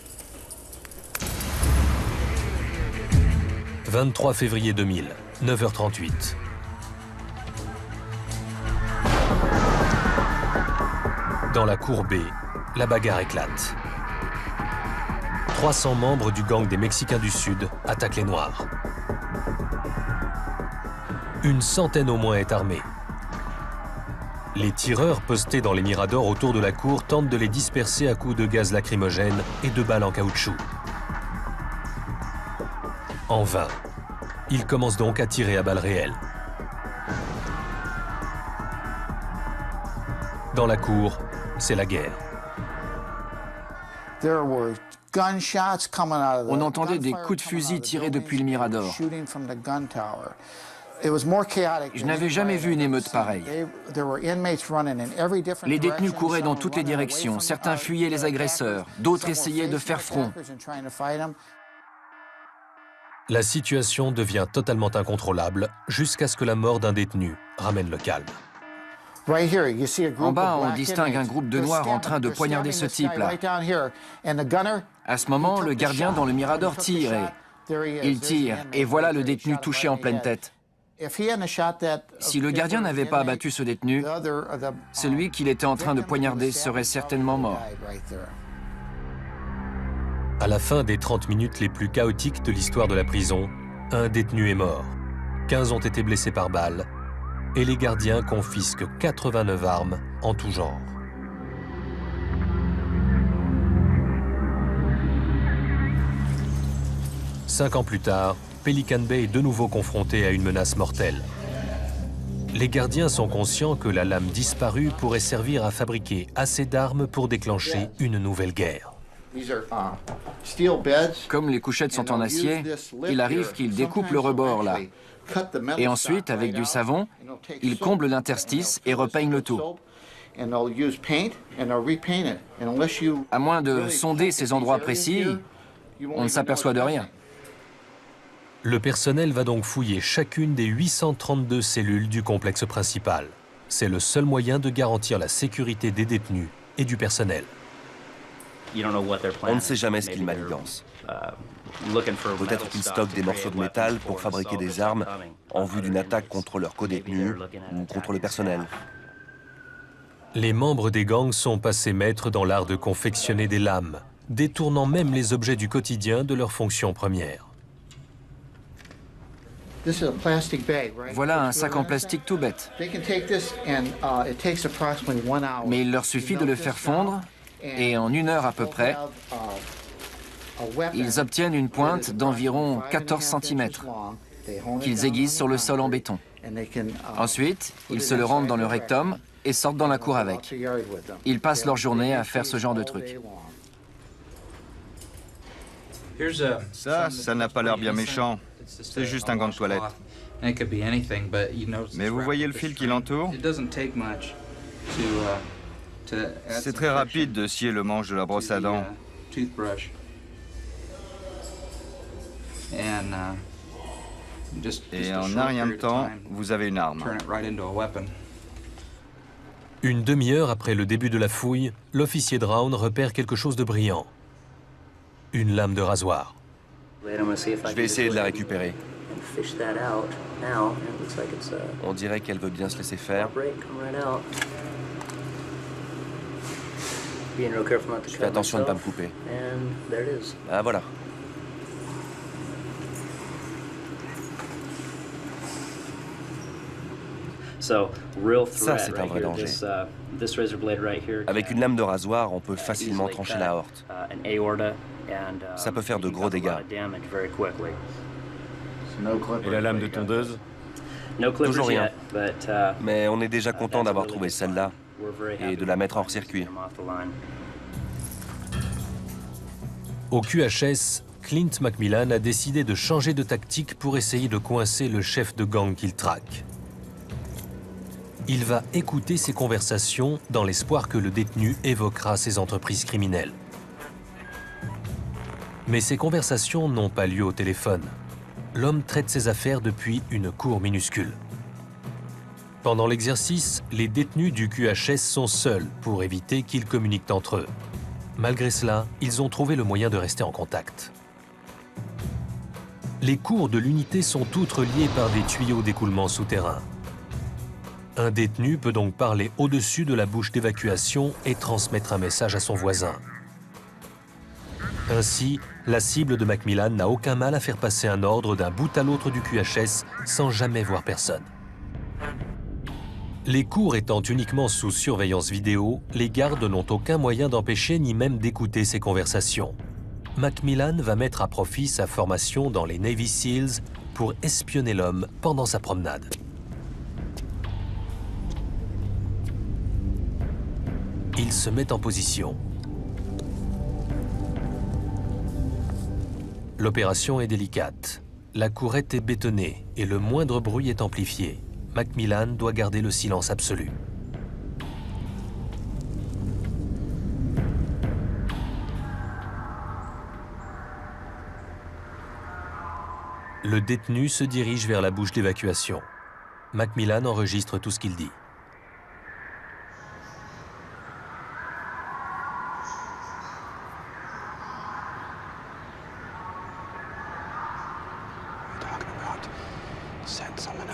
23 février 2000, 9h38. Dans la cour B, la bagarre éclate. 300 membres du gang des Mexicains du Sud attaquent les Noirs. Une centaine au moins est armée. Les tireurs postés dans les miradors autour de la cour tentent de les disperser à coups de gaz lacrymogène et de balles en caoutchouc. En vain. Ils commencent donc à tirer à balles réelles. Dans la cour, c'est la guerre. On entendait des coups de fusil tirés depuis le mirador. Je n'avais jamais vu une émeute pareille. Les détenus couraient dans toutes les directions. Certains fuyaient les agresseurs, d'autres essayaient de faire front. La situation devient totalement incontrôlable jusqu'à ce que la mort d'un détenu ramène le calme. En bas, on distingue un groupe de Noirs en train de poignarder ce type-là. À ce moment, le gardien dans le mirador tire et il tire, et voilà le détenu touché en pleine tête. Si le gardien n'avait pas abattu ce détenu, celui qu'il était en train de poignarder serait certainement mort. À la fin des 30 minutes les plus chaotiques de l'histoire de la prison, un détenu est mort, 15 ont été blessés par balle, et les gardiens confisquent 89 armes en tout genre. Cinq ans plus tard, Pelican Bay est de nouveau confronté à une menace mortelle. Les gardiens sont conscients que la lame disparue pourrait servir à fabriquer assez d'armes pour déclencher une nouvelle guerre. Comme les couchettes sont en acier, il arrive qu'ils découpent le rebord là. Et ensuite, avec du savon, ils comblent l'interstice et repeignent le tout. À moins de sonder ces endroits précis, on ne s'aperçoit de rien. Le personnel va donc fouiller chacune des 832 cellules du complexe principal. C'est le seul moyen de garantir la sécurité des détenus et du personnel. On ne sait jamais ce qu'ils manigancent. Peut-être qu'ils stockent des morceaux de métal pour fabriquer des armes en vue d'une attaque contre leurs codétenus ou contre le personnel. Les membres des gangs sont passés maîtres dans l'art de confectionner des lames, détournant même les objets du quotidien de leur fonction première. Voilà un sac en plastique tout bête. Mais il leur suffit de le faire fondre et en 1 heure à peu près, ils obtiennent une pointe d'environ 14 cm qu'ils aiguisent sur le sol en béton. Ensuite, ils se le rentrent dans le rectum et sortent dans la cour avec. Ils passent leur journée à faire ce genre de truc. Ça n'a pas l'air bien méchant. C'est juste un gant de toilette. Mais vous voyez le fil qui l'entoure? C'est très rapide de scier le manche de la brosse à dents. Et en un rien de temps, vous avez une arme. Une demi-heure après le début de la fouille, l'officier Drown repère quelque chose de brillant. Une lame de rasoir. Je vais essayer de la récupérer. On dirait qu'elle veut bien se laisser faire. Je fais attention de ne pas me couper. Ah voilà. Ça, c'est un vrai danger. Avec une lame de rasoir, on peut facilement trancher la aorte. Ça peut faire de gros dégâts. Et la lame de tondeuse? Toujours rien. Mais on est déjà content d'avoir trouvé celle-là et de la mettre hors circuit. Au QHS, Clint Macmillan a décidé de changer de tactique pour essayer de coincer le chef de gang qu'il traque. Il va écouter ses conversations dans l'espoir que le détenu évoquera ses entreprises criminelles. Mais ces conversations n'ont pas lieu au téléphone. L'homme traite ses affaires depuis une cour minuscule. Pendant l'exercice, les détenus du QHS sont seuls pour éviter qu'ils communiquent entre eux. Malgré cela, ils ont trouvé le moyen de rester en contact. Les cours de l'unité sont toutes reliées par des tuyaux d'écoulement souterrains. Un détenu peut donc parler au-dessus de la bouche d'évacuation et transmettre un message à son voisin. Ainsi, la cible de Macmillan n'a aucun mal à faire passer un ordre d'un bout à l'autre du QHS sans jamais voir personne. Les cours étant uniquement sous surveillance vidéo, les gardes n'ont aucun moyen d'empêcher ni même d'écouter ces conversations. Macmillan va mettre à profit sa formation dans les Navy SEALs pour espionner l'homme pendant sa promenade. Il se met en position. L'opération est délicate. La courette est bétonnée et le moindre bruit est amplifié. Macmillan doit garder le silence absolu. Le détenu se dirige vers la bouche d'évacuation. Macmillan enregistre tout ce qu'il dit.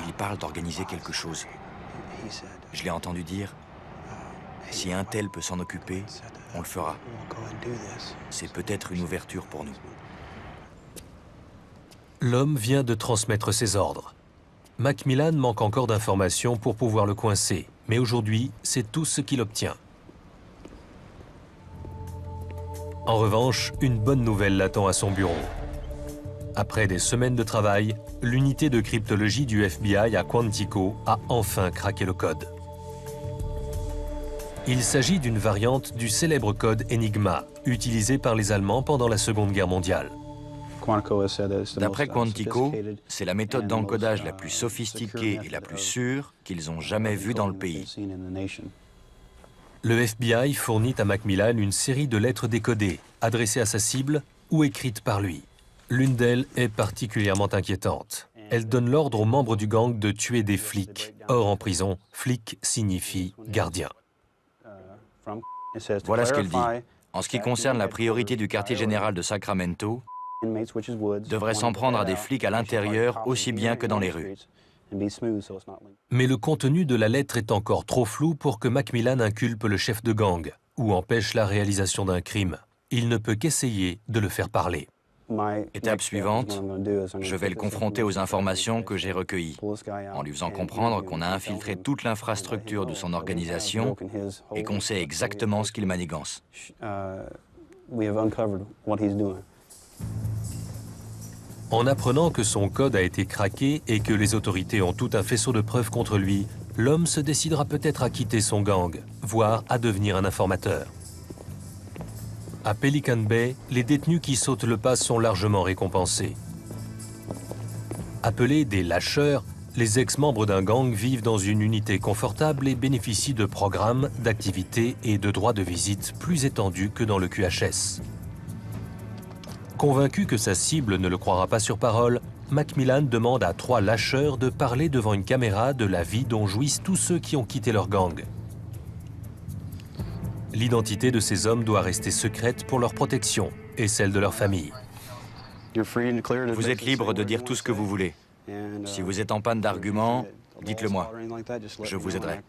Il parle d'organiser quelque chose. Je l'ai entendu dire, si un tel peut s'en occuper, on le fera. C'est peut-être une ouverture pour nous. L'homme vient de transmettre ses ordres. Macmillan manque encore d'informations pour pouvoir le coincer, mais aujourd'hui, c'est tout ce qu'il obtient. En revanche, une bonne nouvelle l'attend à son bureau. Après des semaines de travail, l'unité de cryptologie du FBI à Quantico a enfin craqué le code. Il s'agit d'une variante du célèbre code Enigma, utilisé par les Allemands pendant la Seconde Guerre mondiale. D'après Quantico, c'est la méthode d'encodage la plus sophistiquée et la plus sûre qu'ils ont jamais vue dans le pays. Le FBI fournit à Macmillan une série de lettres décodées, adressées à sa cible ou écrites par lui. L'une d'elles est particulièrement inquiétante. Elle donne l'ordre aux membres du gang de tuer des flics. Or, en prison, flic signifie gardien. Voilà ce qu'elle dit. En ce qui concerne la priorité du quartier général de Sacramento, devrait s'en prendre à des flics à l'intérieur aussi bien que dans les rues. Mais le contenu de la lettre est encore trop flou pour que Macmillan inculpe le chef de gang ou empêche la réalisation d'un crime. Il ne peut qu'essayer de le faire parler. Étape suivante, je vais le confronter aux informations que j'ai recueillies, en lui faisant comprendre qu'on a infiltré toute l'infrastructure de son organisation et qu'on sait exactement ce qu'il manigance. En apprenant que son code a été craqué et que les autorités ont tout un faisceau de preuves contre lui, l'homme se décidera peut-être à quitter son gang, voire à devenir un informateur. À Pelican Bay, les détenus qui sautent le pas sont largement récompensés. Appelés des lâcheurs, les ex-membres d'un gang vivent dans une unité confortable et bénéficient de programmes, d'activités et de droits de visite plus étendus que dans le QHS. Convaincu que sa cible ne le croira pas sur parole, Macmillan demande à 3 lâcheurs de parler devant une caméra de la vie dont jouissent tous ceux qui ont quitté leur gang. L'identité de ces hommes doit rester secrète pour leur protection et celle de leur famille. Vous êtes libre de dire tout ce que vous voulez. Si vous êtes en panne d'arguments, dites-le moi. Je vous aiderai.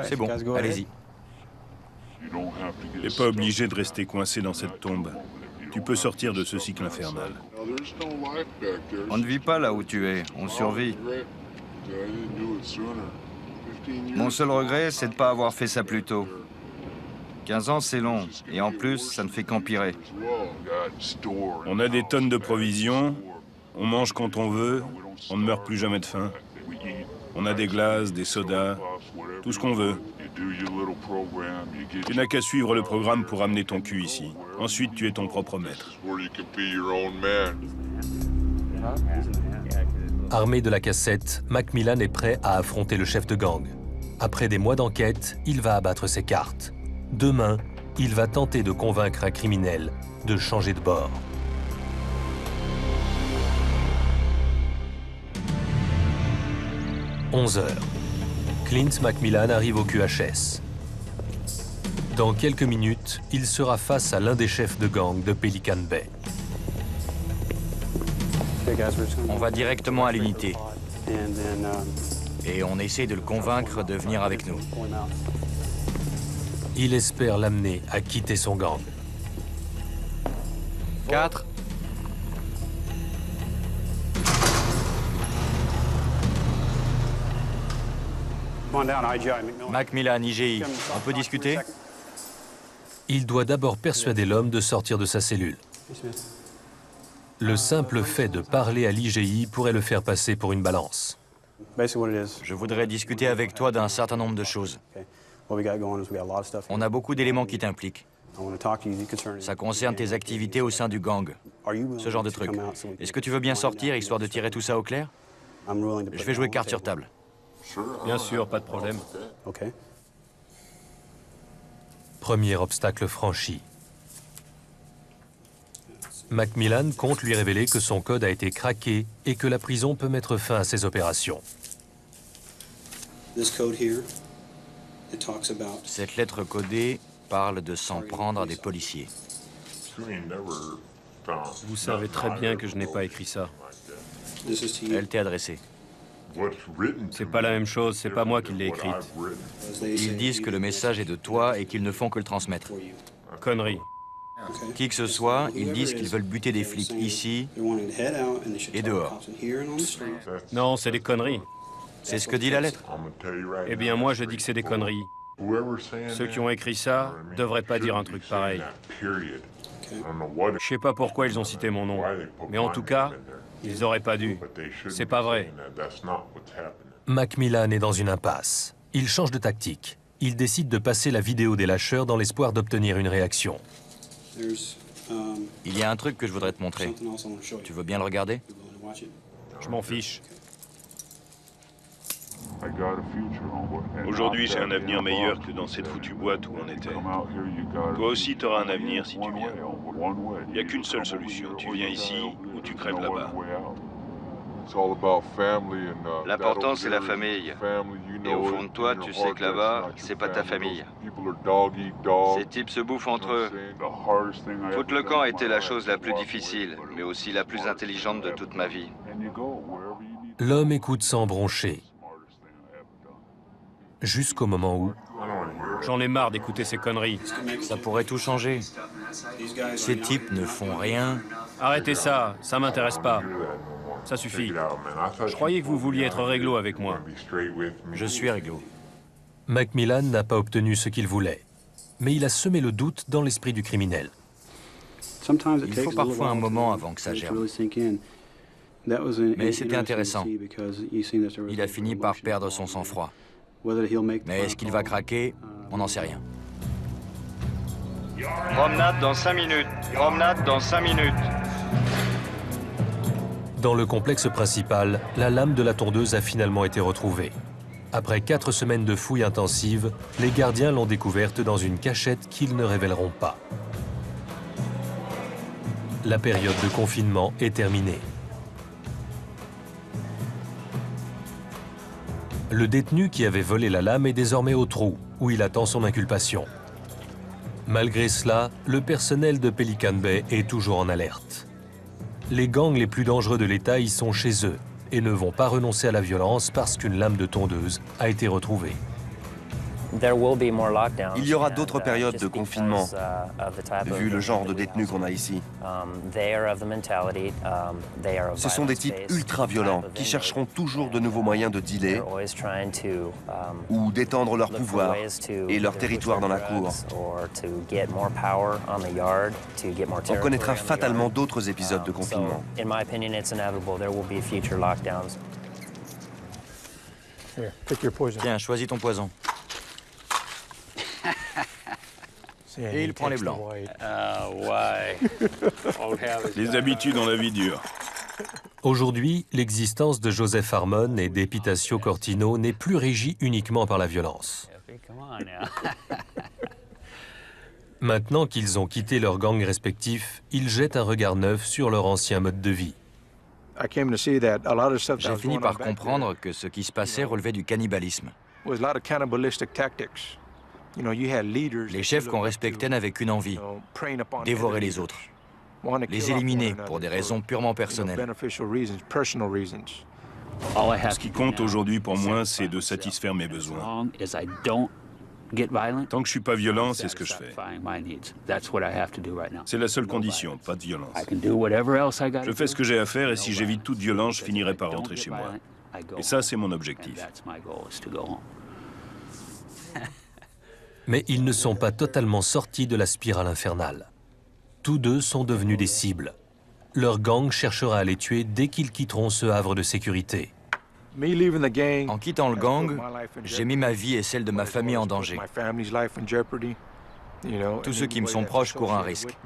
C'est bon, allez-y. Tu n'es pas obligé de rester coincé dans cette tombe. Tu peux sortir de ce cycle infernal. On ne vit pas là où tu es, on survit. Mon seul regret, c'est de ne pas avoir fait ça plus tôt. 15 ans, c'est long, et en plus, ça ne fait qu'empirer. On a des tonnes de provisions, on mange quand on veut, on ne meurt plus jamais de faim. On a des glaces, des sodas, tout ce qu'on veut. Tu n'as qu'à suivre le programme pour amener ton cul ici. Ensuite, tu es ton propre maître. Armé de la cassette, Macmillan est prêt à affronter le chef de gang. Après des mois d'enquête, il va abattre ses cartes. Demain, il va tenter de convaincre un criminel de changer de bord. « 11 heures. Clint Macmillan arrive au QHS. Dans quelques minutes, il sera face à l'un des chefs de gang de Pelican Bay. On va directement à l'unité. Et on essaie de le convaincre de venir avec nous. Il espère l'amener à quitter son gang. 4. Macmillan, IGI, on peut discuter? Il doit d'abord persuader l'homme de sortir de sa cellule. Le simple fait de parler à l'IGI pourrait le faire passer pour une balance. Je voudrais discuter avec toi d'un certain nombre de choses. On a beaucoup d'éléments qui t'impliquent. Ça concerne tes activités au sein du gang, ce genre de truc. Est-ce que tu veux bien sortir, histoire de tirer tout ça au clair? Je vais jouer carte sur table. Bien sûr, pas de problème. Premier obstacle franchi. Macmillan compte lui révéler que son code a été craqué et que la prison peut mettre fin à ses opérations. Cette lettre codée parle de s'en prendre à des policiers. Vous savez très bien que je n'ai pas écrit ça. Elle t'est adressée. C'est pas la même chose, c'est pas moi qui l'ai écrite. Ils disent que le message est de toi et qu'ils ne font que le transmettre. Connerie. Qui que ce soit, ils disent qu'ils veulent buter des flics ici et dehors. Non, c'est des conneries. C'est ce que dit la lettre. Eh bien, moi, je dis que c'est des conneries. Ceux qui ont écrit ça devraient pas dire un truc pareil. Je sais pas pourquoi ils ont cité mon nom, mais en tout cas, ils auraient pas dû. C'est pas vrai. Macmillan est dans une impasse. Il change de tactique. Il décide de passer la vidéo des lâcheurs dans l'espoir d'obtenir une réaction. Il y a un truc que je voudrais te montrer. Tu veux bien le regarder? Je m'en fiche. Aujourd'hui, j'ai un avenir meilleur que dans cette foutue boîte où on était. Toi aussi, tu auras un avenir si tu viens. Il n'y a qu'une seule solution. Tu viens ici ou tu crèves là-bas. L'important, c'est la famille. Et au fond de toi, tu sais que là-bas, c'est pas ta famille. Ces types se bouffent entre eux. Foutre le camp a été la chose la plus difficile, mais aussi la plus intelligente de toute ma vie. L'homme écoute sans broncher. Jusqu'au moment où... J'en ai marre d'écouter ces conneries. Ça pourrait tout changer. Ces types ne font rien. Arrêtez ça, ça m'intéresse pas. Ça suffit. Je croyais que vous vouliez être réglo avec moi. Je suis réglo. Macmillan n'a pas obtenu ce qu'il voulait, mais il a semé le doute dans l'esprit du criminel. Il faut parfois un moment avant que ça germe. Mais c'était intéressant. Il a fini par perdre son sang-froid. Mais est-ce qu'il va craquer? On n'en sait rien. Promenade dans 5 minutes. Promenade dans 5 minutes. Dans le complexe principal, la lame de la tondeuse a finalement été retrouvée. Après 4 semaines de fouilles intensives, les gardiens l'ont découverte dans une cachette qu'ils ne révéleront pas. La période de confinement est terminée. Le détenu qui avait volé la lame est désormais au trou, où il attend son inculpation. Malgré cela, le personnel de Pelican Bay est toujours en alerte. Les gangs les plus dangereux de l'État y sont chez eux et ne vont pas renoncer à la violence parce qu'une lame de tondeuse a été retrouvée. Il y aura d'autres périodes de confinement, vu le genre de détenus qu'on a ici. Ce sont des types ultra violents qui chercheront toujours de nouveaux moyens de dealer ou d'étendre leur pouvoir et leur territoire dans la cour. On connaîtra fatalement d'autres épisodes de confinement. Tiens, choisis ton poison. Et il prend les blancs. Les habitudes dans la vie dure. Aujourd'hui, l'existence de Joseph Harmon et d'Epitasio Cortino n'est plus régie uniquement par la violence. Maintenant qu'ils ont quitté leurs gangs respectifs, ils jettent un regard neuf sur leur ancien mode de vie. J'ai fini par comprendre que ce qui se passait relevait du cannibalisme. Les chefs qu'on respectait n'avaient qu'une envie, dévorer les autres, les éliminer pour des raisons purement personnelles. Ce qui compte aujourd'hui pour moi, c'est de satisfaire mes besoins. Tant que je suis pas violent, c'est ce que je fais. C'est la seule condition, pas de violence. Je fais ce que j'ai à faire et si j'évite toute violence, je finirai par rentrer chez moi. Et ça, c'est mon objectif. Mais ils ne sont pas totalement sortis de la spirale infernale. Tous deux sont devenus des cibles. Leur gang cherchera à les tuer dès qu'ils quitteront ce havre de sécurité. En quittant le gang, j'ai mis ma vie et celle de ma famille en danger. Tous ceux qui me sont proches courent un risque.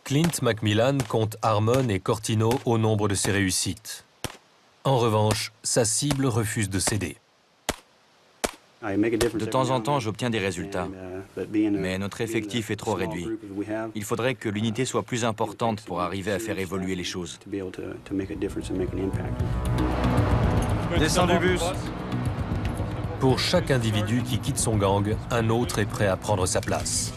Clint McMillan compte Harmon et Cortino au nombre de ses réussites. En revanche, sa cible refuse de céder. De temps en temps, j'obtiens des résultats, mais notre effectif est trop réduit. Il faudrait que l'unité soit plus importante pour arriver à faire évoluer les choses. Descends du bus. Pour chaque individu qui quitte son gang, un autre est prêt à prendre sa place.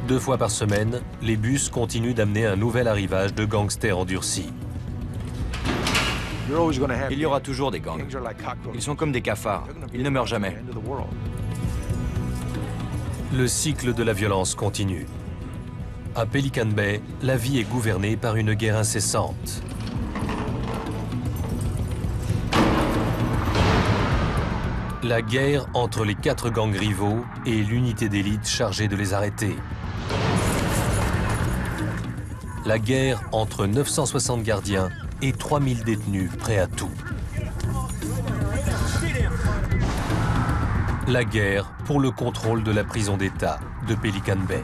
2 fois par semaine, les bus continuent d'amener un nouvel arrivage de gangsters endurcis. Il y aura toujours des gangs. Ils sont comme des cafards. Ils ne meurent jamais. Le cycle de la violence continue. À Pelican Bay, la vie est gouvernée par une guerre incessante. La guerre entre les 4 gangs rivaux et l'unité d'élite chargée de les arrêter. La guerre entre 960 gardiens et 3000 détenus prêts à tout. La guerre pour le contrôle de la prison d'État de Pelican Bay.